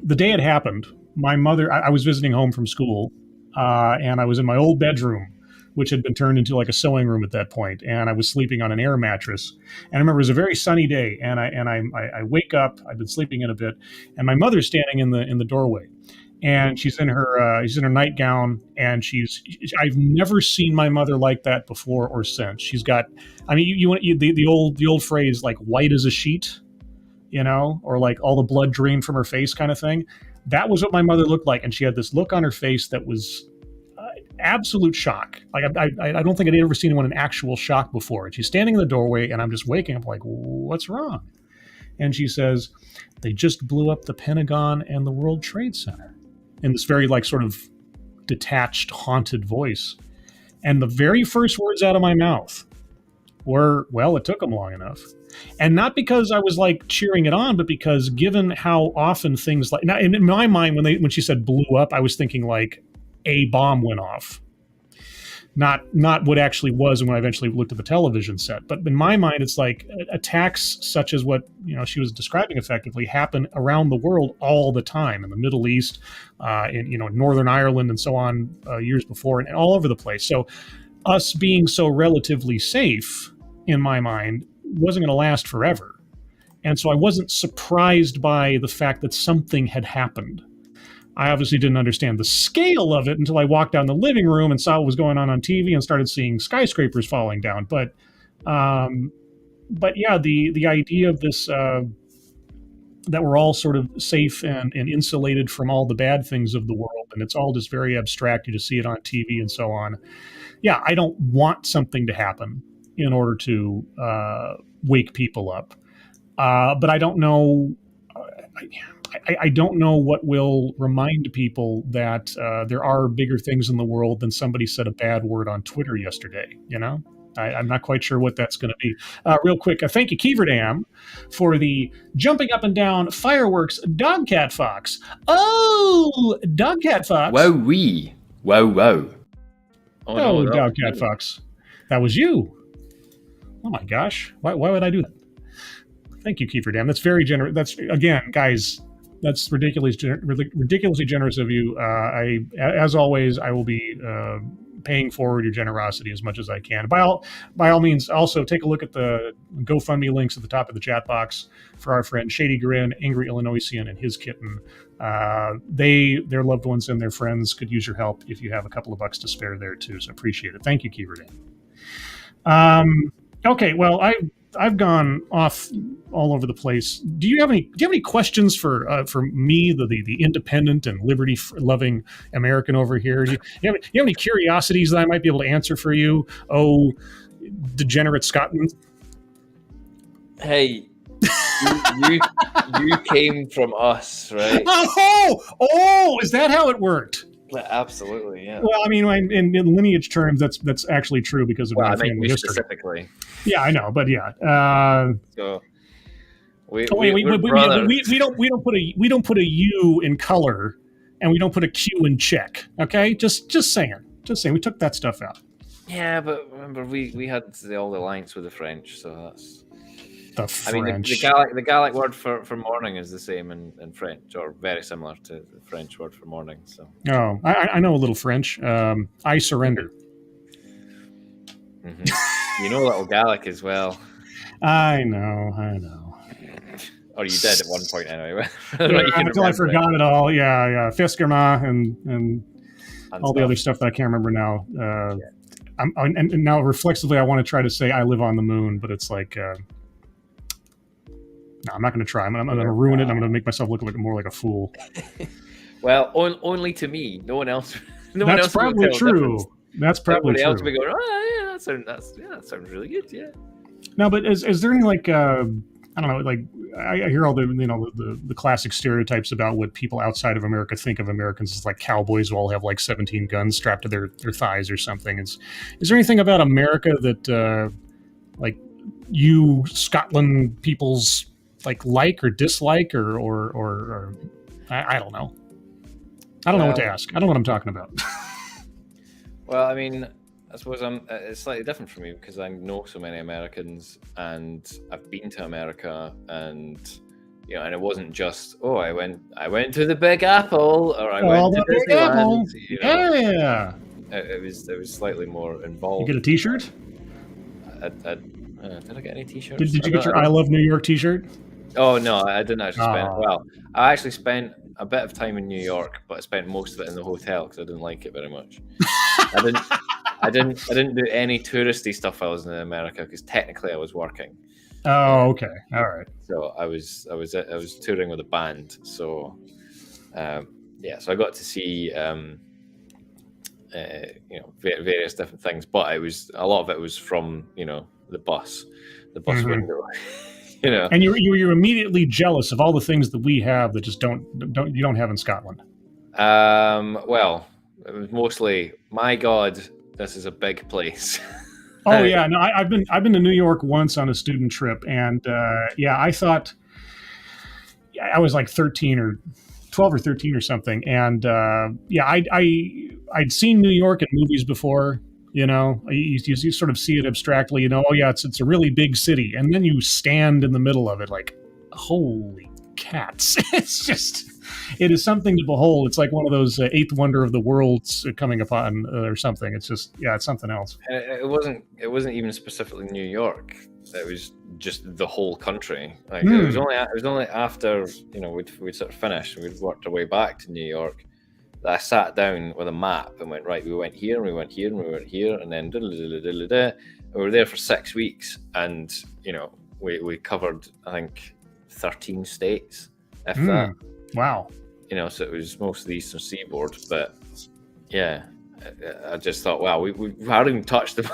the day it happened, my mother, I was visiting home from school, and I was in my old bedroom, which had been turned into like a sewing room at that point, and I was sleeping on an air mattress. And I remember it was a very sunny day, and I wake up. I've been sleeping in a bit, and my mother's standing in the doorway, and she's in her nightgown, and I've never seen my mother like that before or since. She's got, I mean, the old phrase like white as a sheet, or like all the blood drained from her face kind of thing. That was what my mother looked like, and she had this look on her face that was absolute shock. Like I don't think I'd ever seen anyone in actual shock before. And she's standing in the doorway, and I'm just waking up like, what's wrong? And she says, they just blew up the Pentagon and the World Trade Center, in this very like sort of detached, haunted voice. And the very first words out of my mouth were, well, it took them long enough. And not because I was like cheering it on, but because given how often things like, now in my mind, when she said blew up, I was thinking like a bomb went off. Not what actually was when I eventually looked at the television set. But in my mind, it's like attacks such as what she was describing effectively happen around the world all the time, in the Middle East, in Northern Ireland and so on, years before, and all over the place. So us being so relatively safe, in my mind, wasn't going to last forever. And so I wasn't surprised by the fact that something had happened. I obviously didn't understand the scale of it until I walked down the living room and saw what was going on TV and started seeing skyscrapers falling down. But yeah, the idea of this, that we're all sort of safe and insulated from all the bad things of the world, and it's all just very abstract. You just see it on TV and so on. Yeah, I don't want something to happen in order to wake people up. But I don't know. I don't know what will remind people that there are bigger things in the world than somebody said a bad word on Twitter yesterday. I'm not quite sure what that's going to be. Real quick, thank you, Keeverdam, for the jumping up and down fireworks Dogcat Fox. Oh, Dogcat Fox. Wow-wee. Wow. Oh, no, Dogcat Fox. That was you. Oh, my gosh. Why would I do that? Thank you, Keeverdam. That's very generous. That's, again, guys, that's ridiculously generous of you. As always, I will be paying forward your generosity as much as I can. By all means, also take a look at the GoFundMe links at the top of the chat box for our friend Shady Grin, Angry Illinoisian, and his kitten. Their loved ones and their friends could use your help if you have a couple of bucks to spare there too. So appreciate it. Thank you, Keeverdam. Okay, well, I've gone off all over the place. Do you have any questions for me, the independent and liberty-loving American over here? Do you have any curiosities that I might be able to answer for you? Oh, degenerate Scotland. Hey, you came from us, right? Oh, is that how it worked? Absolutely, yeah. Well, I mean, in lineage terms, that's actually true because of my family history. Specifically. Yeah, I know, but yeah. So we don't put a U in color, and we don't put a Q in check. Okay, just saying. We took that stuff out. Yeah, but remember we had the old alliance with the French, so that's. The French. I mean, the Gallic word for morning is the same in French, or very similar to the French word for morning. So. Oh, I know a little French. I surrender. Mm-hmm. You know a little Gallic as well. I know. Or you did at one point anyway. Until I forgot it all. Yeah. Fiskerma and all the other stuff that I can't remember now. And now reflexively, I want to try to say I live on the moon, but it's like. No, I'm not going to try. I'm going to ruin it. I'm going to make myself look more like a fool. Well, only to me. No one else. That's probably true. That's probably true. Everybody else will be going, oh, yeah, that sounds really good, yeah. No, but is there any, like, I don't know, like, I hear all the classic stereotypes about what people outside of America think of Americans as, like, cowboys who all have, like, 17 guns strapped to their thighs or something. Is there anything about America that, like, you Scotland people's like or dislike or I don't know. I don't know what to ask. I don't know what I'm talking about. Well, I mean, I suppose it's slightly different for me because I know so many Americans, and I've been to America, and and it wasn't just I went to the Big Apple, or I went to Disneyland. Yeah. It was slightly more involved. You get a T-shirt? Did I get any T-shirts? Did you get your I Love New York T-shirt? Oh no, I didn't actually spend. Well, I actually spent a bit of time in New York, but I spent most of it in the hotel because I didn't like it very much. I didn't do any touristy stuff while I was in America because technically I was working. Oh, okay, all right. So I was touring with a band. So so I got to see various different things, but a lot of it was from the bus window. And you're immediately jealous of all the things that we have that just you don't have in Scotland. Well, it was mostly, my God, this is a big place. Oh yeah, no, I've been to New York once on a student trip, and I thought I was like 13 or 12 or 13 or something, and I'd seen New York in movies before. You sort of see it abstractly. Oh yeah, it's a really big city, and then you stand in the middle of it, like, holy cats! It is something to behold. It's like one of those eighth wonder of the worlds coming upon or something. It's just it's something else. It wasn't even specifically New York. It was just the whole country. Like it was only after we'd sort of finished and we'd worked our way back to New York. I sat down with a map and went, right, we went here and we went here and we went here, and then we were there for 6 weeks, and we covered, I think, 13 states, if that. Wow. So it was most of the eastern seaboard, but yeah, I just thought, wow, we hardly even touched the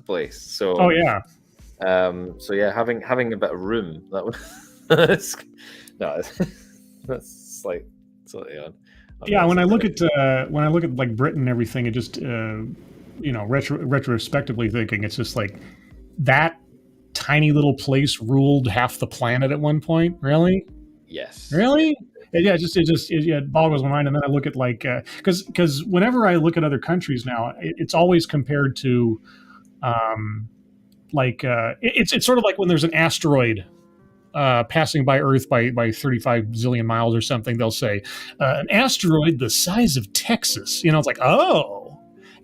place. So having a bit of room, that was that's like slightly odd. Yeah, when I look at like Britain and everything, it just retrospectively thinking, it's just like that tiny little place ruled half the planet at one point. Really? Yes. Really? It boggles my mind. And then I look at like because whenever I look at other countries now, it's always compared to it's sort of like when there's an asteroid passing by Earth by 35 zillion miles or something, they'll say an asteroid the size of Texas. It's like,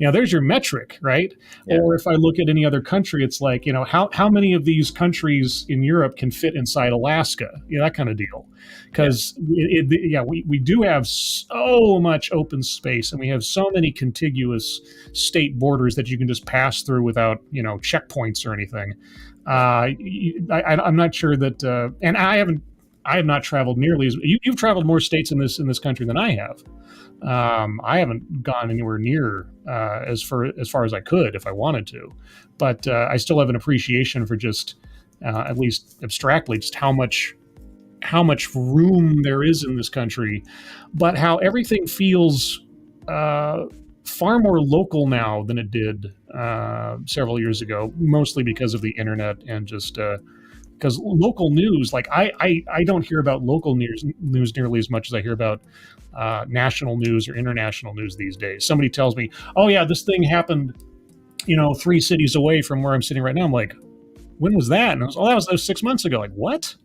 there's your metric, right? Yeah. Or if I look at any other country, it's like, how many of these countries in Europe can fit inside Alaska? That kind of deal. Because we do have so much open space, and we have so many contiguous state borders that you can just pass through without checkpoints or anything. I'm not sure that, and I have not traveled nearly as you've traveled more states in this country than I have. I haven't gone anywhere near as far as I could if I wanted to, but I still have an appreciation for just at least abstractly just how much room there is in this country, but how everything feels far more local now than it did several years ago, mostly because of the internet and just because local news, like I don't hear about local news nearly as much as I hear about national news or international news these days. Somebody tells me, oh yeah, this thing happened 3 cities away from where I'm sitting right now. I'm like, when was that? And I was, that was 6 months ago. Like, what?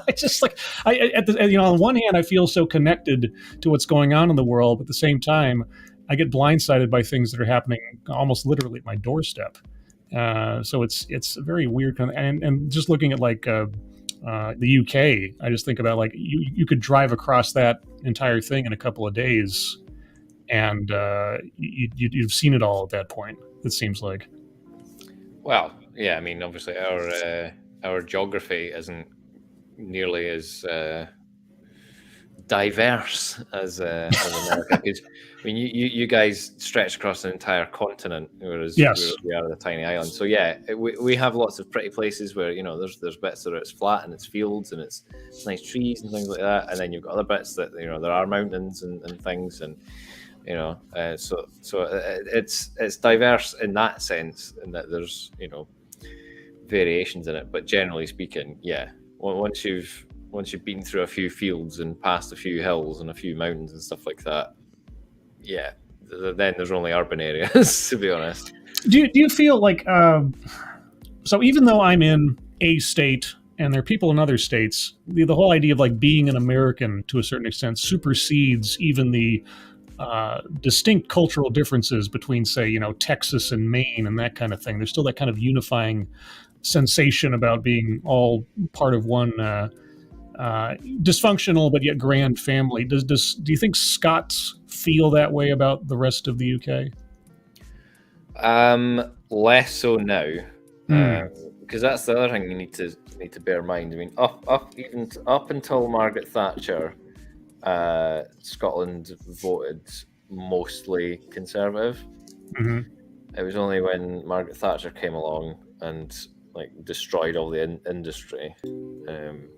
It's just like, on one hand, I feel so connected to what's going on in the world, but at the same time, I get blindsided by things that are happening almost literally at my doorstep. So it's a very weird kind of, and just looking at like the UK, I just think about like you could drive across that entire thing in a couple of days, and you've seen it all at that point. It seems like. Well, yeah, I mean, obviously our geography isn't nearly as diverse as America. Because I mean, you guys stretch across an entire continent, whereas yes. we are a tiny island. So yeah, we have lots of pretty places where there's bits where it's flat and it's fields and it's nice trees and things like that, and then you've got other bits that there are mountains and things, and so it's diverse in that sense, in that there's variations in it. But generally speaking, yeah, once you've you've been through a few fields and past a few hills and a few mountains and stuff like that, yeah, then there's only urban areas, to be honest. Do you feel like so even though I'm in a state and there are people in other states, the whole idea of like being an American to a certain extent supersedes even the distinct cultural differences between, say, Texas and Maine and that kind of thing. There's still that kind of unifying sensation about being all part of one dysfunctional but yet grand family. Do you think Scots feel that way about the rest of the UK? Less so now, because that's the other thing you need to bear in mind. I mean, up until Margaret Thatcher, Scotland voted mostly Conservative. Mm-hmm. It was only when Margaret Thatcher came along and like destroyed all the industry, and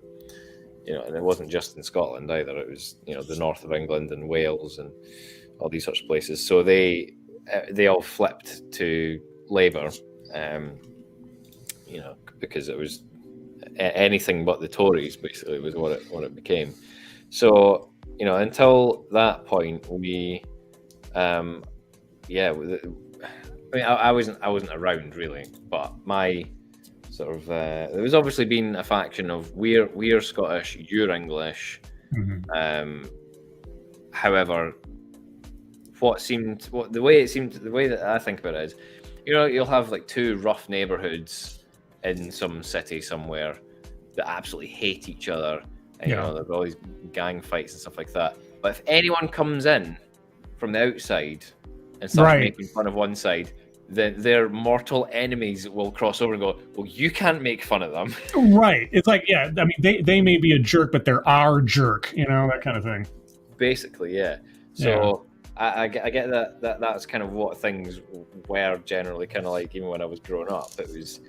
it wasn't just in Scotland either. It was the north of England and Wales and all these sorts of places. So they all flipped to Labour, because it was anything but the Tories. Basically, was what it became. So until that point, we, I mean, I wasn't around really, but my sort of there was obviously been a faction of we're Scottish, you're English. Mm-hmm. However, the way that I think about it is, you'll have like two rough neighborhoods in some city somewhere that absolutely hate each other, and there's all these gang fights and stuff like that. But if anyone comes in from the outside and starts making fun of one side, then their mortal enemies will cross over and go, well, you can't make fun of them. Right. It's like, I mean, they may be a jerk, but they're our jerk, that kind of thing. Basically, yeah. So I get that's kind of what things were generally kind of like, even when I was growing up. It was,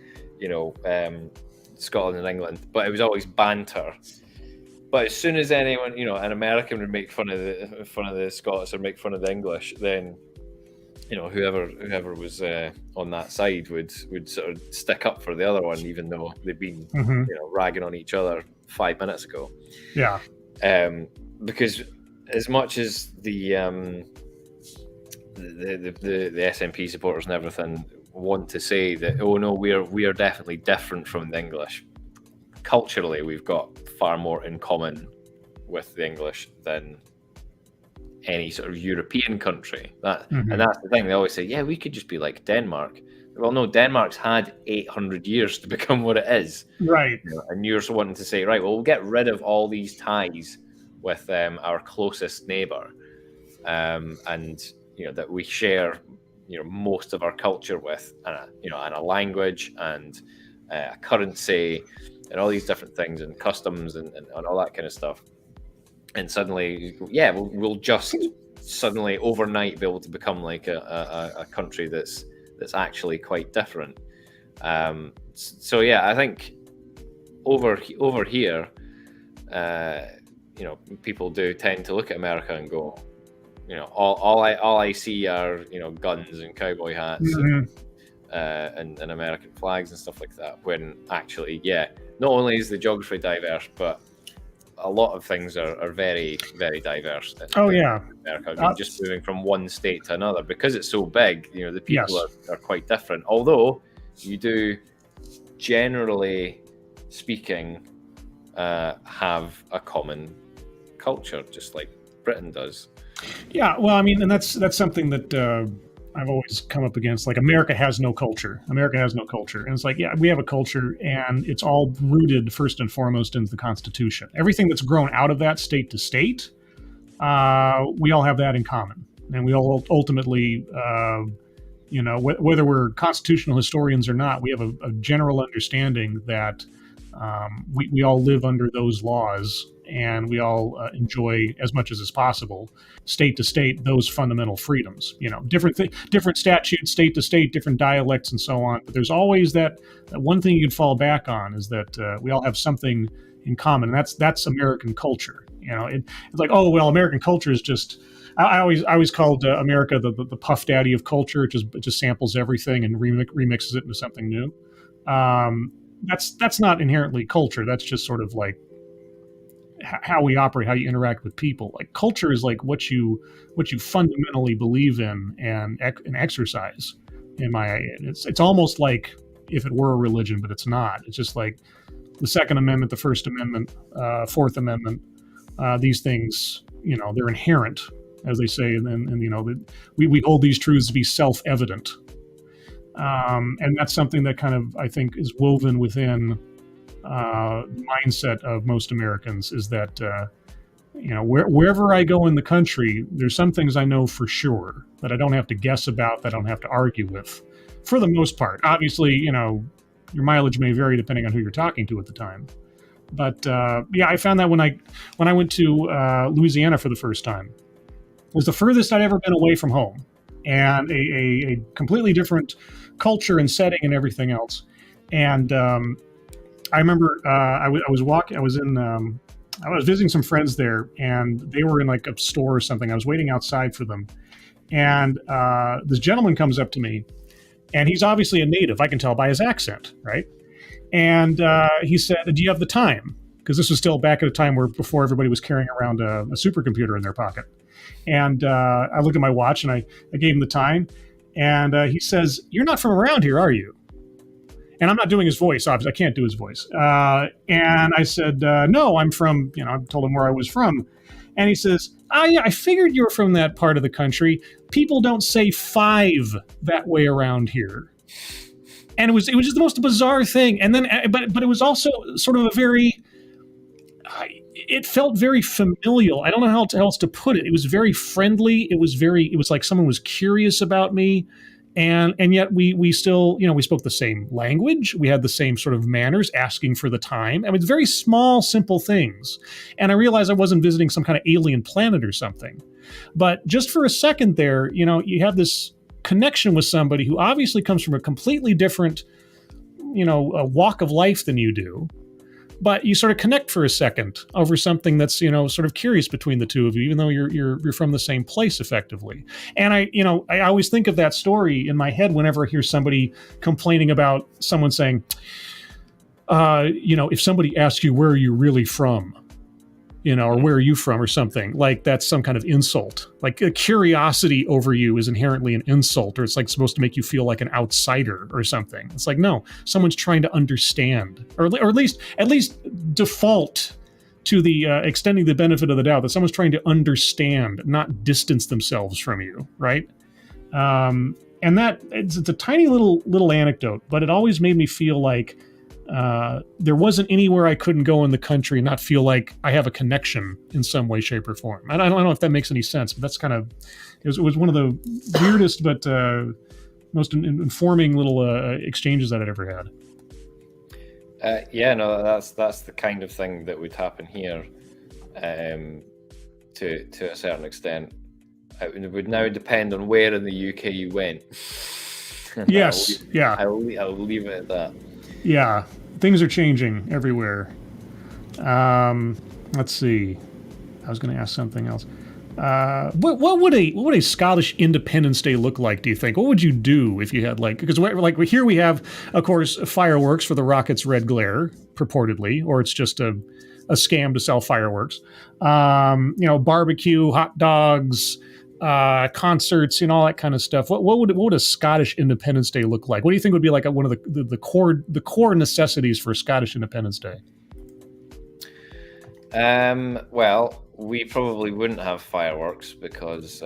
Scotland and England, but it was always banter. But as soon as anyone, an American would make fun of the Scots or make fun of the English, then whoever was on that side would sort of stick up for the other one, even though they'd been ragging on each other 5 minutes ago. Yeah. Because as much as the SNP supporters and everything want to say that, oh no, we are definitely different from the English. Culturally, we've got far more in common with the English than any sort of European country. And that's the thing. They always say, we could just be like Denmark. Well, no, Denmark's had 800 years to become what it is. Right. And you're wanting to say, right, well, we'll get rid of all these ties with our closest neighbour, and that we share most of our culture with, and a language and a currency and all these different things and customs and all that kind of stuff. And suddenly, we'll just suddenly overnight be able to become like a country that's actually quite different. So I think over here, people do tend to look at America and go, all I see are guns and cowboy hats and American flags and stuff like that. When actually, not only is the geography diverse, but a lot of things are very, very diverse. America. I mean, just moving from one state to another, because it's so big, the people are quite different. Although you do, generally speaking, have a common culture, just like Britain does. Yeah, well, I mean, and that's something that I've always come up against. Like, America has no culture. America has no culture. And it's like, we have a culture, and it's all rooted first and foremost in the Constitution. Everything that's grown out of that state to state, we all have that in common. And we all ultimately, whether we're constitutional historians or not, we have a general understanding that we all live under those laws, and we all enjoy, as much as is possible, state to state, those fundamental freedoms. Different statutes, state to state, different dialects, and so on. But there's always that one thing you can fall back on, is that we all have something in common, and that's American culture. It's like, oh well, American culture is just. I always called America the puff daddy of culture. It just samples everything and remixes it into something new. That's not inherently culture. That's just sort of like how we operate, how you interact with people. Like culture is like what you fundamentally believe in and exercise. It's almost like if it were a religion, but it's not. It's just like the Second Amendment, the First Amendment, Fourth Amendment. These things, they're inherent, as they say, and we hold these truths to be self-evident. And that's something that kind of, I think, is woven within the mindset of most Americans, is that, wherever I go in the country, there's some things I know for sure that I don't have to guess about, that I don't have to argue with, for the most part. Obviously, your mileage may vary depending on who you're talking to at the time. But I found that when I went to Louisiana for the first time, it was the furthest I'd ever been away from home, and a completely different culture and setting and everything else. And I remember I was visiting some friends there, and they were in like a store or something. I was waiting outside for them, and this gentleman comes up to me, and he's obviously a native. I can tell by his accent, right? And he said, "Do you have the time?" Because this was still back at a time before everybody was carrying around a supercomputer in their pocket. And I looked at my watch, and I gave him the time. And he says, "You're not from around here, are you?" And I'm not doing his voice, obviously. I can't do his voice. And I said, "No, I'm from," I told him where I was from. And he says, "Oh, yeah, I figured you were from that part of the country. People don't say 5 that way around here." And it was just the most bizarre thing. And then, but it was also sort of a very, it felt very familial. I don't know how else to put it. It was very friendly. It was like someone was curious about me. And yet we still, we spoke the same language. We had the same sort of manners, asking for the time. I mean, it's very small, simple things. And I realized I wasn't visiting some kind of alien planet or something. But just for a second there, you have this connection with somebody who obviously comes from a completely different, a walk of life than you do. But you sort of connect for a second over something that's, sort of curious between the two of you, even though you're from the same place effectively. And I always think of that story in my head whenever I hear somebody complaining about someone saying, if somebody asks you, "Where are you really from?" Or "Where are you from?" or something, like that's some kind of insult. Like a curiosity over you is inherently an insult, or it's like supposed to make you feel like an outsider or something. It's like, no, someone's trying to understand, or at least default to the extending the benefit of the doubt that someone's trying to understand, not distance themselves from you, right? And that it's a tiny little anecdote, but it always made me feel like there wasn't anywhere I couldn't go in the country and not feel like I have a connection in some way, shape, or form. And I don't know if that makes any sense, but that's kind of, it was one of the weirdest but most informing little exchanges that I'd ever had. That's the kind of thing that would happen here, to a certain extent. It would now depend on where in the UK you went. Yes, I'll leave it at that. Yeah, things are changing everywhere. Let's see. I was going to ask something else. What would a Scottish Independence Day look like, do you think? What would you do if you had because here we have, of course, fireworks for the rocket's red glare, purportedly, or it's just a scam to sell fireworks. Barbecue, hot dogs, concerts, all that kind of stuff. What would a Scottish Independence Day look like? What do you think would be like one of the core necessities for a Scottish Independence Day? Well, we probably wouldn't have fireworks because,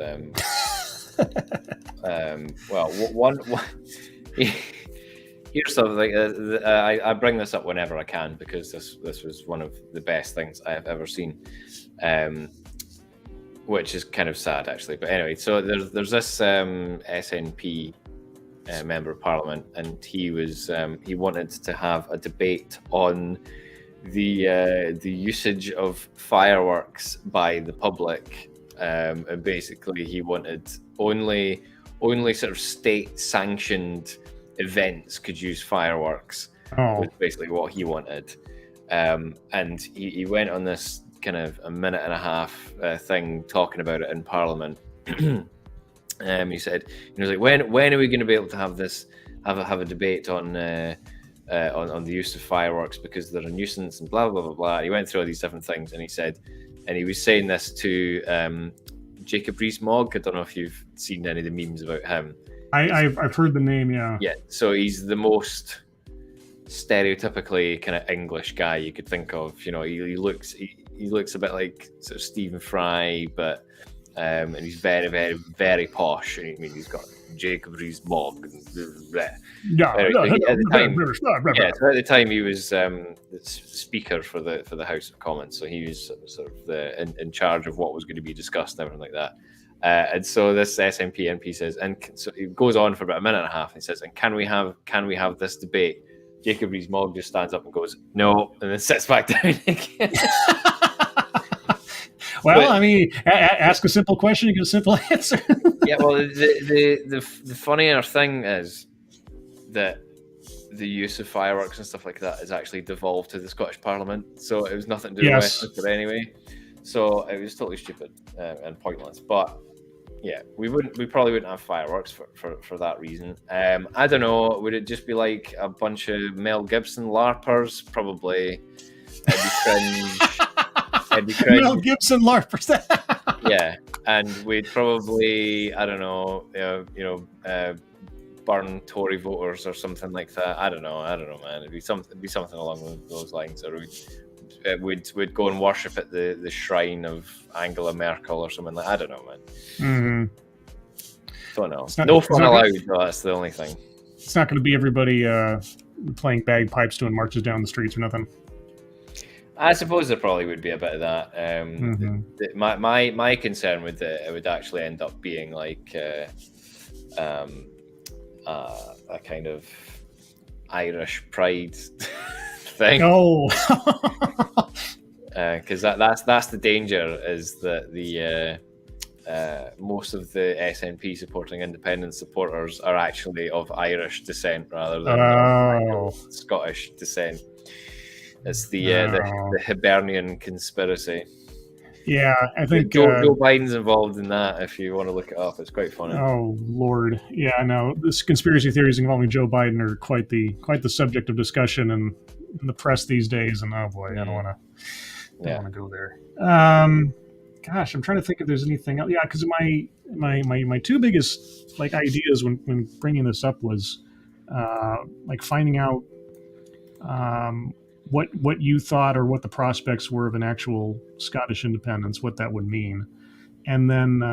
here's something. I bring this up whenever I can because this was one of the best things I have ever seen. Which is kind of sad, actually. But anyway, so there's this SNP member of Parliament, and he wanted to have a debate on the usage of fireworks by the public, and basically he wanted only sort of state-sanctioned events could use fireworks. Was basically what he wanted, and he went on this kind of a minute and a half thing talking about it in Parliament. He said, he was like, when are we going to be able to have a debate on on the use of fireworks because they're a nuisance and blah blah blah blah. He went through all these different things, and he was saying this to Jacob Rees-Mogg. I don't know if you've seen any of the memes about him. I've heard the name, yeah. Yeah, so he's the most stereotypically kind of English guy you could think of. You know, he looks a bit like sort of Stephen Fry, but and he's very, very, very posh. I mean, he's got Jacob Rees-Mogg. Yeah, at the time he was the speaker for the House of Commons, so he was sort of in charge of what was going to be discussed and everything like that. And so this SNP MP says, and so it goes on for about a minute and a half. And he says, "And can we have this debate?" Jacob Rees-Mogg just stands up and goes, "No," and then sits back down again. Well, I mean, ask a simple question, you get a simple answer. Yeah, well, the funnier thing is that the use of fireworks and stuff like that has actually devolved to the Scottish Parliament, so it was nothing to do with Westminster anyway. So it was totally stupid and pointless. But yeah, we probably wouldn't have fireworks for that reason. I don't know. Would it just be like a bunch of Mel Gibson LARPers? Probably. It'd be cringe. Mel Gibson LARPers. Yeah, and we'd probably, I don't know, burn Tory voters or something like that. I don't know, man. It'd be something along those lines, or we'd go and worship at the shrine of Angela Merkel or something like. I don't know, man. Mm-hmm. Don't know. No fun allowed. No, that's the only thing. It's not going to be everybody playing bagpipes doing marches down the streets or nothing. I suppose there probably would be a bit of that. My concern with it would actually end up being like a kind of Irish pride thing. Oh, because that's the danger, is that the most of the SNP supporting independent supporters are actually of Irish descent rather than Scottish descent. It's the Hibernian conspiracy. Yeah, I think Joe Biden's involved in that. If you want to look it up, it's quite funny. Oh Lord, yeah, I know. This conspiracy theories involving Joe Biden are quite the subject of discussion in the press these days. And oh boy, I don't want to go there. Gosh, I'm trying to think if there's anything else. Yeah, because my two biggest like ideas when bringing this up was like finding out what you thought or what the prospects were of an actual Scottish independence, what that would mean. And then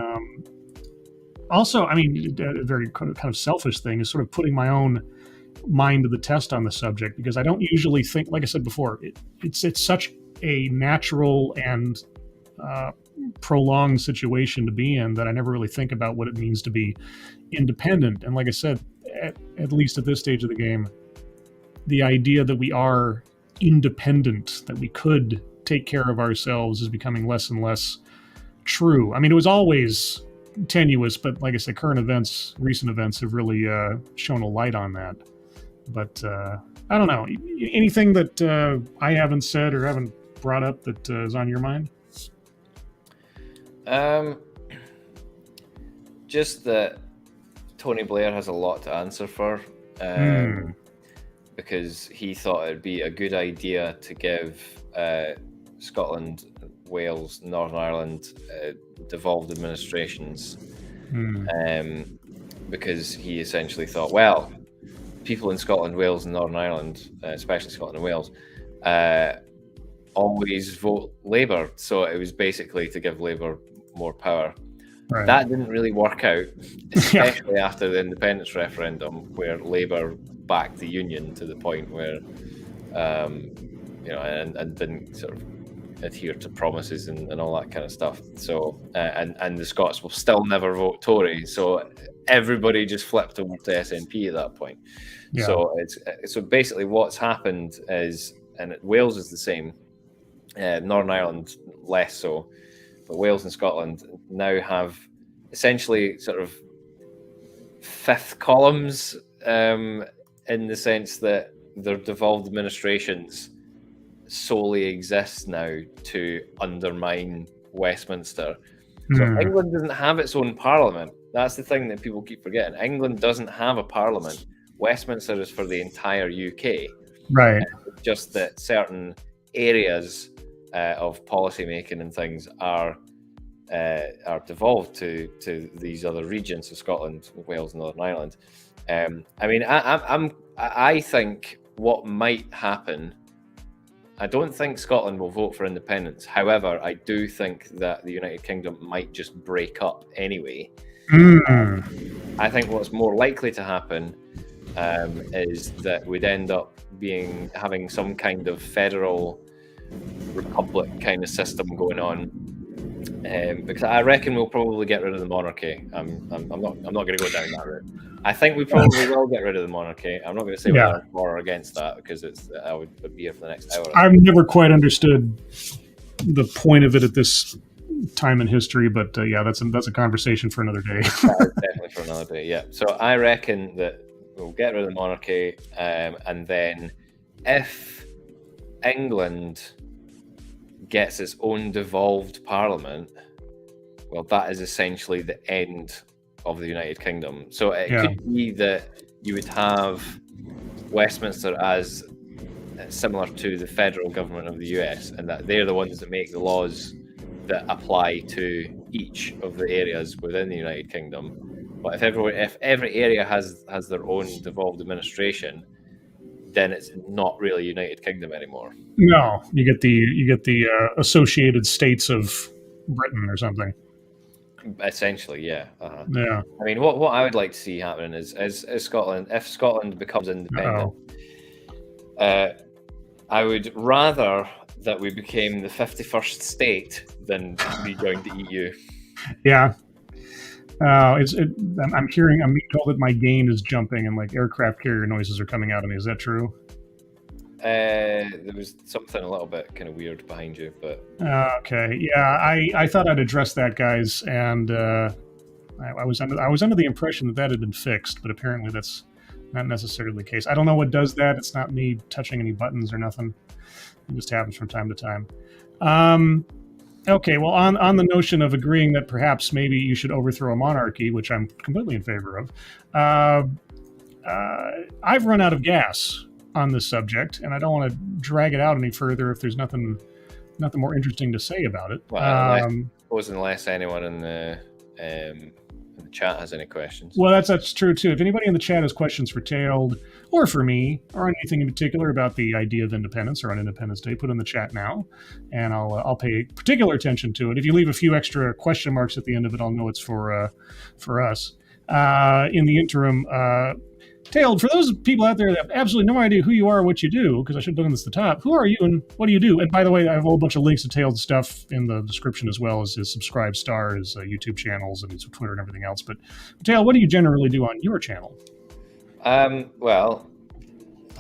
also, I mean, a very kind of selfish thing is sort of putting my own mind to the test on the subject, because I don't usually think, like I said before, it's such a natural and prolonged situation to be in that I never really think about what it means to be independent. And like I said, at least at this stage of the game, the idea that we are independent, that we could take care of ourselves, is becoming less and less true. I mean, it was always tenuous, but like I said, recent events have really shown a light on that. But I don't know. Anything that I haven't said or haven't brought up that is on your mind? Just that Tony Blair has a lot to answer for. Because he thought it'd be a good idea to give Scotland, Wales, Northern Ireland devolved administrations, because he essentially thought, well, people in Scotland, Wales, and Northern Ireland, especially Scotland and Wales, always vote Labour, so it was basically to give Labour more power. Right. That didn't really work out, especially after the independence referendum, where Labour backed the union to the point where, and didn't sort of adhere to promises and all that kind of stuff. So, and the Scots will still never vote Tory. So everybody just flipped over to SNP at that point. Yeah. So basically what's happened is, and Wales is the same, Northern Ireland less so, but Wales and Scotland now have essentially sort of fifth columns, in the sense that their devolved administrations solely exist now to undermine Westminster. So England doesn't have its own parliament. That's the thing that people keep forgetting. England doesn't have a parliament. Westminster is for the entire UK. Right. Just that certain areas of policy making and things are devolved to these other regions, so Scotland, Wales, and Northern Ireland. I mean, I think what might happen. I don't think Scotland will vote for independence. However, I do think that the United Kingdom might just break up anyway. I think what's more likely to happen is that we'd end up having some kind of federal republic kind of system going on. Because I reckon we'll probably get rid of the monarchy. I'm not going to go down that route. I think we probably will get rid of the monarchy. I'm not going to say whether I'm for or against that, because I would be here for the next hour. I've never quite understood the point of it at this time in history, but that's a conversation for another day. Definitely for another day. Yeah. So I reckon that we'll get rid of the monarchy, and then if England gets its own devolved parliament, well, that is essentially the end of the United Kingdom. So it could be that you would have Westminster as similar to the federal government of the US, and that they're the ones that make the laws that apply to each of the areas within the United Kingdom. But if every area has their own devolved administration, then it's not really United Kingdom anymore. No, you get the associated states of Britain or something. Essentially, yeah. Yeah. I mean, what I would like to see happening is Scotland. If Scotland becomes independent, I would rather that we became the 51st state than we joined the EU. Yeah. I'm being told that my gain is jumping and like aircraft carrier noises are coming out of me. Is that true? There was something a little bit kind of weird behind you, but okay. Yeah, I thought I'd address that, guys, and I was under the impression that had been fixed, but apparently that's not necessarily the case. I don't know what does that. It's not me touching any buttons or nothing. It just happens from time to time. Okay, well, on the notion of agreeing that perhaps maybe you should overthrow a monarchy, which I'm completely in favor of, I've run out of gas on this subject, and I don't want to drag it out any further if there's nothing more interesting to say about it. Well, unless anyone in the chat has any questions. Well, that's true too. If anybody in the chat has questions for Tailed or for me or anything in particular about the idea of independence or on Independence Day, put in the chat now, and I'll pay particular attention to it. If you leave a few extra question marks at the end of it, I'll know it's for us. In the interim, Tailed, for those people out there that have absolutely no idea who you are or what you do, because I should have done this at the top, who are you and what do you do? And by the way, I have a whole bunch of links to Tailed stuff in the description, as well as his Subscribe Star, his YouTube channels, and his Twitter and everything else. But Tailed, what do you generally do on your channel? Well,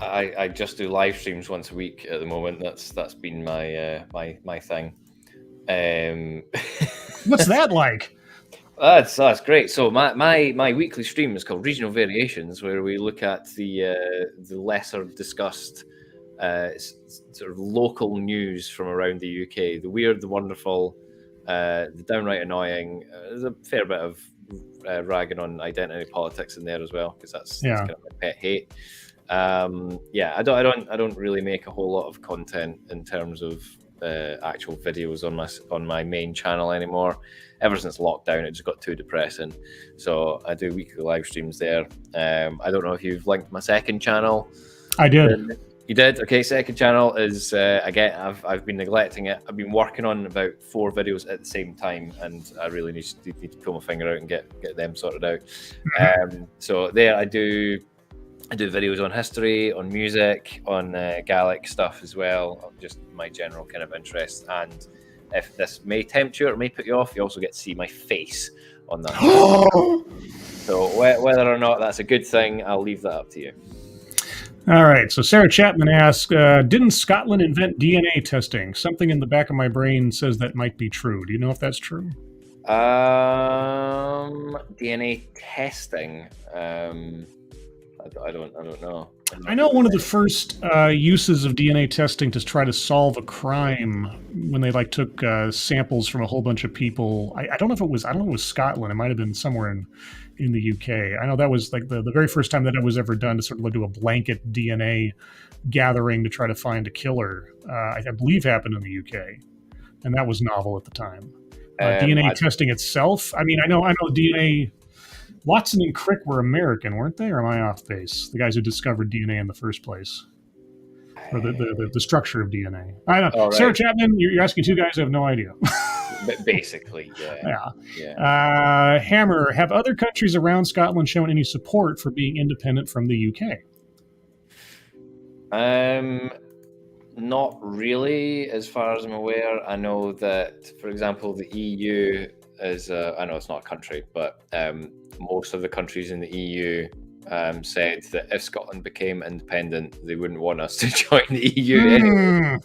I just do live streams once a week at the moment. That's been my thing. What's that like? That's great. So my weekly stream is called Regional Variations, where we look at the lesser discussed sort of local news from around the UK, the weird, the wonderful, the downright annoying. There's a fair bit of ragging on identity politics in there as well, because that's kind of my pet hate. I don't really make a whole lot of content in terms of actual videos on my main channel anymore. Ever since lockdown, it just got too depressing. So I do weekly live streams there. I don't know if you've linked my second channel. I did. You did? Okay, second channel is again, I've been neglecting it. I've been working on about 4 videos at the same time, and I really need to pull my finger out and get them sorted out. So there I do videos on history, on music, on Gaelic stuff as well, just my general kind of interest. And if this may tempt you or may put you off, you also get to see my face on that. So whether or not that's a good thing, I'll leave that up to you. All right. So Sarah Chapman asks, didn't Scotland invent DNA testing? Something in the back of my brain says that might be true. Do you know if that's true? DNA testing. I don't know. I know one of the first uses of DNA testing to try to solve a crime when they like took samples from a whole bunch of people. I don't know if it was Scotland. It might have been somewhere in the UK. I know that was like the very first time that it was ever done to sort of do a blanket DNA gathering to try to find a killer. I believe happened in the UK, and that was novel at the time. DNA testing itself. I mean, I know DNA. Watson and Crick were American, weren't they? Or am I off base? The guys who discovered DNA in the first place, or the structure of DNA. I don't know. Oh, right. Sarah Chapman, you're asking two guys who have no idea. Basically, yeah. Hammer, have other countries around Scotland shown any support for being independent from the UK? Not really, as far as I'm aware. I know that, for example, the EU is, I know it's not a country, but most of the countries in the EU said that if Scotland became independent, they wouldn't want us to join the EU anyway,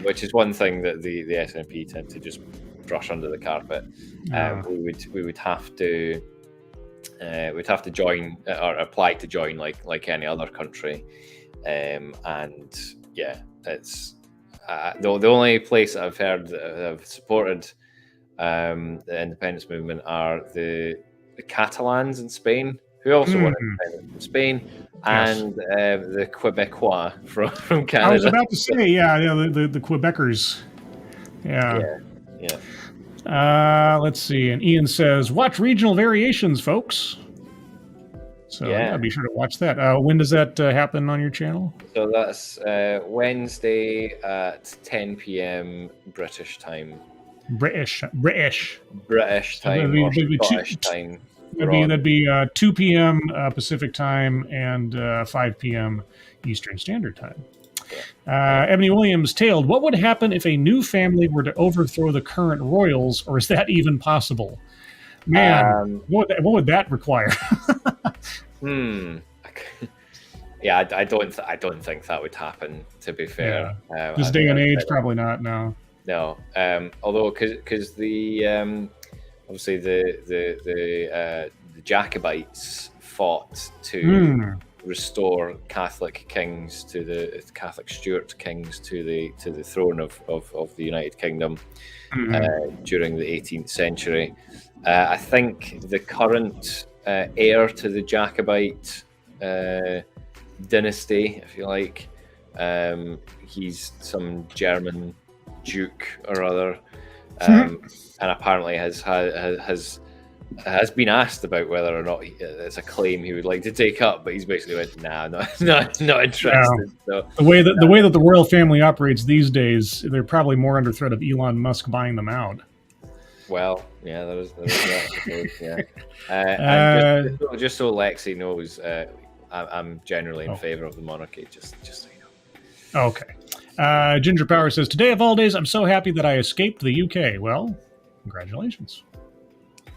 which is one thing that the SNP tend to just brush under the carpet. We would have to join or apply to join like any other country, and yeah, it's the only place that I've heard that have supported the independence movement are the Catalans in Spain, who also want independence from Spain, and the Quebecois from Canada. I was about to say, the Quebecers. Yeah. Let's see. And Ian says, watch regional variations, folks. So I'll be sure to watch that. When does that happen on your channel? So that's Wednesday at 10 p.m. British time. British time or Scottish time. That'd be 2 p.m. Pacific time and 5 p.m. Eastern Standard Time. Ebony Williams tailed, what would happen if a new family were to overthrow the current royals, or is that even possible? Man, what would that require? Yeah, I don't think that would happen, to be fair. This day and age, probably not. No. Although, because the obviously the Jacobites fought to restore Catholic kings to the Catholic Stuart kings to the throne of the United Kingdom during the 18th century. I think the current heir to the Jacobite dynasty, if you like, he's some German duke or other, and apparently has been asked about whether or not it's a claim he would like to take up, but he's basically went, nah, not interested. So the way that the royal family operates these days, they're probably more under threat of Elon Musk buying them out. Well, yeah, there's that. And just so Lexi knows, I'm generally in favor of the monarchy. Just so you know. Okay. Ginger Power says, today of all days, I'm so happy that I escaped the UK. Well, congratulations.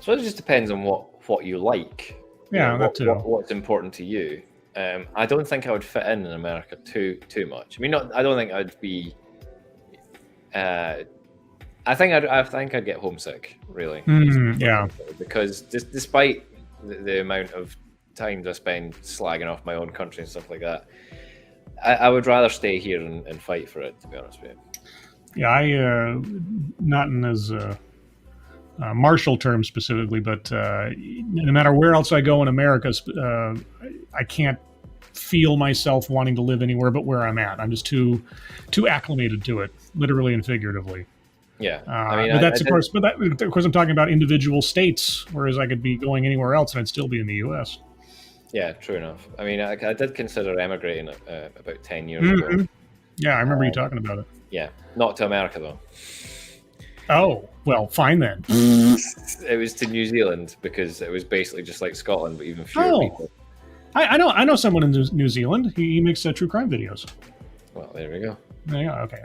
So it just depends on what you like. Yeah, that too. What's important to you. I don't think I would fit in America too much. I mean, I don't think I'd be. I think I'd get homesick, really. Because despite the amount of times I spend slagging off my own country and stuff like that, I would rather stay here and fight for it, to be honest with you. Yeah, not in as martial terms specifically, but no matter where else I go in America, I can't feel myself wanting to live anywhere but where I'm at. I'm just too acclimated to it, literally and figuratively. Yeah, but that's of course I'm talking about individual states, whereas I could be going anywhere else and I'd still be in the U.S. Yeah, true enough. I mean, I did consider emigrating about 10 years ago. Yeah, I remember you talking about it. Yeah, not to America though. Oh, well, fine then. It was to New Zealand because it was basically just like Scotland, but even fewer people. I know someone in New Zealand. He makes true crime videos. Well, there we go. Yeah, okay.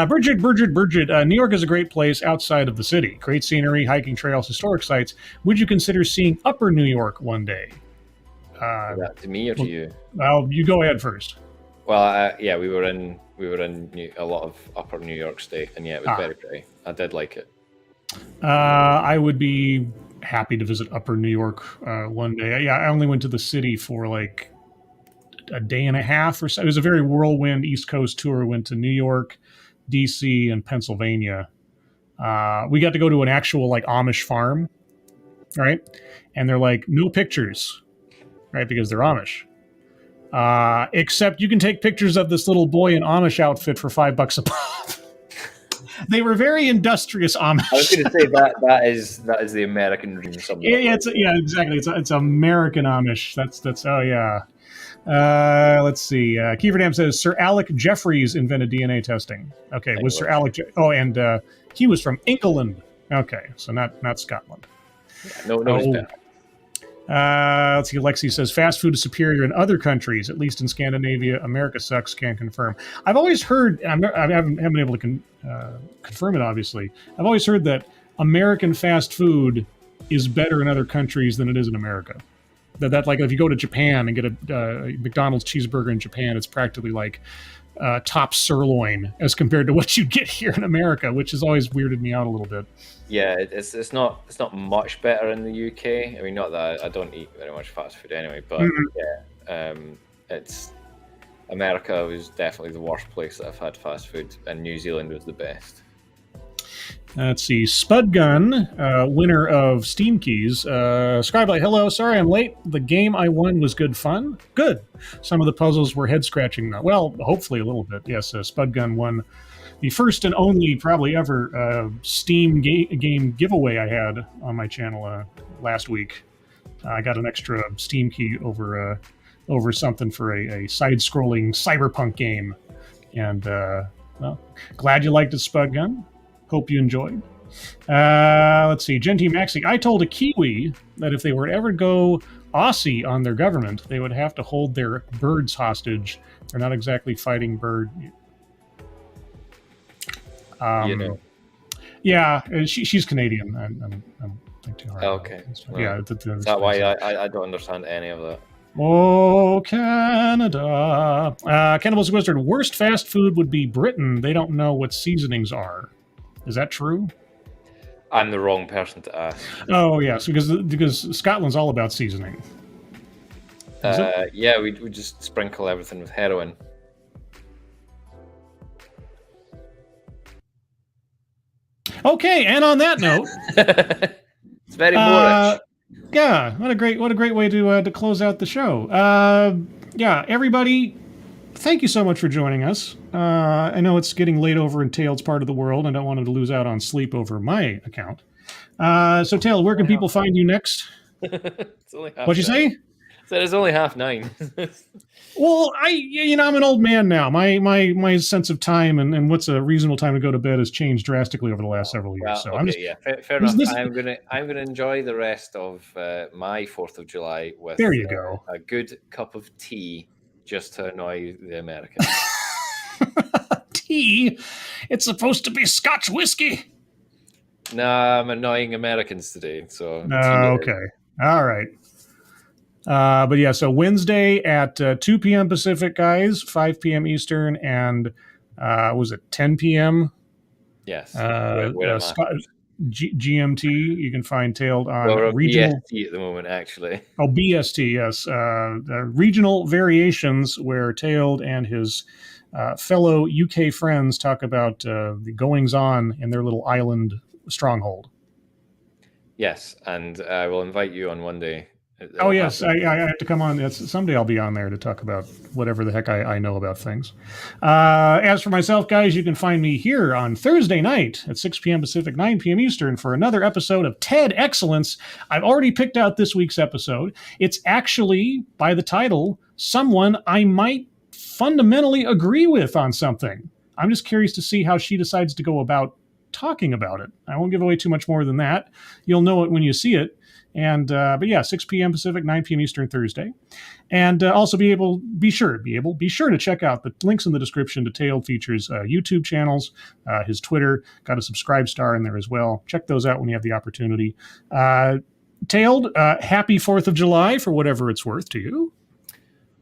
Bridget. New York is a great place outside of the city. Great scenery, hiking trails, historic sites. Would you consider seeing Upper New York one day? Is that to me or to you? Well, you go ahead first. Well, yeah, we were in a lot of Upper New York State, and yeah, it was very pretty. I did like it. I would be happy to visit Upper New York one day. Yeah, I only went to the city for like a day and a half or so. It was a very whirlwind East Coast tour. Went to New York, DC, and Pennsylvania. We got to go to an actual like Amish farm, right? And they're like, no pictures, right? Because they're Amish. Except you can take pictures of this little boy in Amish outfit for $5 a pop. They were very industrious Amish. I was going to say that is the American dream. Yeah, exactly. It's American Amish. That's oh yeah. Let's see. Kieverdam says Sir Alec Jeffreys invented DNA testing. Okay, was Sir Alec? And he was from England. Okay, so not Scotland. Yeah, no respect. Let's see. Lexi says fast food is superior in other countries, at least in Scandinavia. America sucks. Can't confirm. I've always heard. I haven't been able to confirm it. Obviously, I've always heard that American fast food is better in other countries than it is in America. That like if you go to Japan and get a McDonald's cheeseburger in Japan, it's practically like top sirloin as compared to what you get here in America, which has always weirded me out a little bit. Yeah, it's not much better in the UK. I mean, not that I don't eat very much fast food anyway, but it's America was definitely the worst place that I've had fast food, and New Zealand was the best. Let's see. Spudgun, winner of Steam Keys. Scribelight, hello. Sorry I'm late. The game I won was good fun. Good. Some of the puzzles were head-scratching. Well, hopefully a little bit. Yes, Spudgun won the first and only, probably ever, Steam game giveaway I had on my channel last week. I got an extra Steam key over something for a side-scrolling cyberpunk game. And, well, glad you liked it, Spudgun. Hope you enjoyed. Let's see. Genti Maxi. I told a Kiwi that if they were to ever go Aussie on their government, they would have to hold their birds hostage. They're not exactly fighting bird. Yeah, she's Canadian. I'm thinking too hard. Okay. Well, yeah. That's why I don't understand any of that. Oh, Canada. Cannibals Wizard. Worst fast food would be Britain. They don't know what seasonings are. Is that true? I'm the wrong person to ask. Oh, yes, because Scotland's all about seasoning. Yeah, we just sprinkle everything with heroin. Okay, and on that note, it's very Moorish. Yeah, what a great way to close out the show. Yeah, everybody, thank you so much for joining us. I know it's getting late over in Tail's part of the world. I don't want him to lose out on sleep over my account. So, Tail, where can people find you next? It's only What'd you say? So it's only 9:30. Well, I'm an old man now. My sense of time and what's a reasonable time to go to bed has changed drastically over the last several years. Well, so okay, fair enough. I'm gonna enjoy the rest of my 4th of July with a good cup of tea, just to annoy the Americans. Tea? It's supposed to be Scotch whiskey. Nah, I'm annoying Americans today. So okay, all right. But yeah, so Wednesday at 2 p.m. Pacific, guys, 5 p.m. Eastern, and was it 10 p.m.? Yes. GMT. You can find Tailed on regional BST at the moment, actually. Oh, BST, yes. Regional variations where Tailed and his fellow UK friends talk about the goings on in their little island stronghold. Yes, and I will invite you on one day. Oh, yes, I have to come on. Someday I'll be on there to talk about whatever the heck I know about things. As for myself, guys, you can find me here on Thursday night at 6 p.m. Pacific, 9 p.m. Eastern for another episode of TED Excellence. I've already picked out this week's episode. It's actually, by the title, someone I might fundamentally agree with on something. I'm just curious to see how she decides to go about talking about it. I won't give away too much more than that. You'll know it when you see it. And but yeah, 6 p.m. Pacific, 9 p.m. Eastern Thursday, and also be sure to check out the links in the description to Tailed Features YouTube channels, his Twitter. Got a subscribe star in there as well. Check those out when you have the opportunity. Tailed, happy 4th of July for whatever it's worth to you.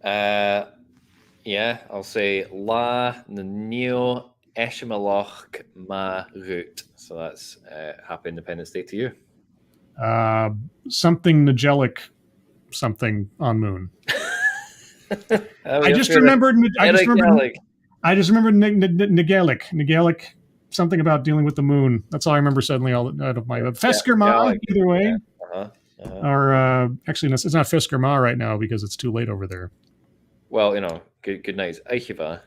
Yeah, I'll say La Neo Eshimalach Ma Root. So that's happy Independence Day to you. Something Nagelic, something on moon. I just remembered. I just remembered Nagalic. Something about dealing with the moon. That's all I remember suddenly out of my Fesker Ma. Either way, or actually, it's not Fesker Ma right now because it's too late over there. Well, good night, Aikiva.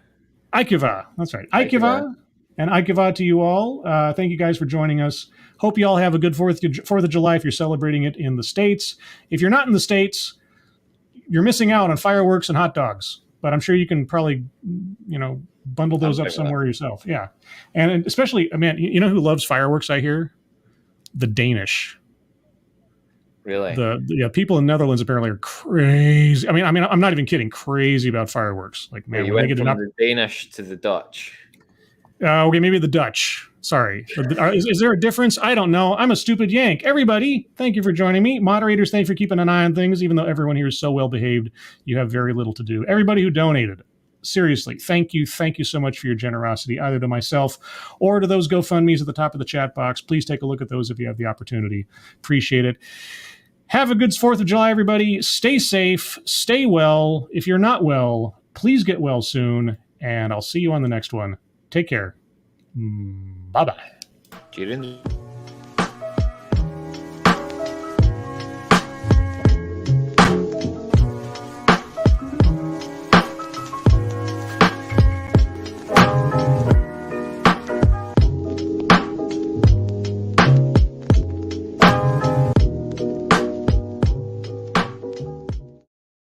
Aikiva. That's right, Aikiva. And Aikiva to you all. Thank you guys for joining us. Hope you all have a good 4th of July if you're celebrating it in the States. If you're not in the States, you're missing out on fireworks and hot dogs. But I'm sure you can probably, bundle those up somewhere yourself. Yeah. And especially, man, you know who loves fireworks, I hear? The Danish. Really? The people in Netherlands apparently are crazy. I mean, I'm not even kidding. Crazy about fireworks. Like, man, you went from the Danish to the Dutch. Okay, maybe the Dutch. Sorry. Is there a difference? I don't know. I'm a stupid Yank. Everybody, thank you for joining me. Moderators, thank you for keeping an eye on things. Even though everyone here is so well behaved, you have very little to do. Everybody who donated, seriously, thank you. Thank you so much for your generosity, either to myself or to those GoFundMes at the top of the chat box. Please take a look at those if you have the opportunity. Appreciate it. Have a good 4th of July, everybody. Stay safe. Stay well. If you're not well, please get well soon. And I'll see you on the next one. Take care. Bye-bye.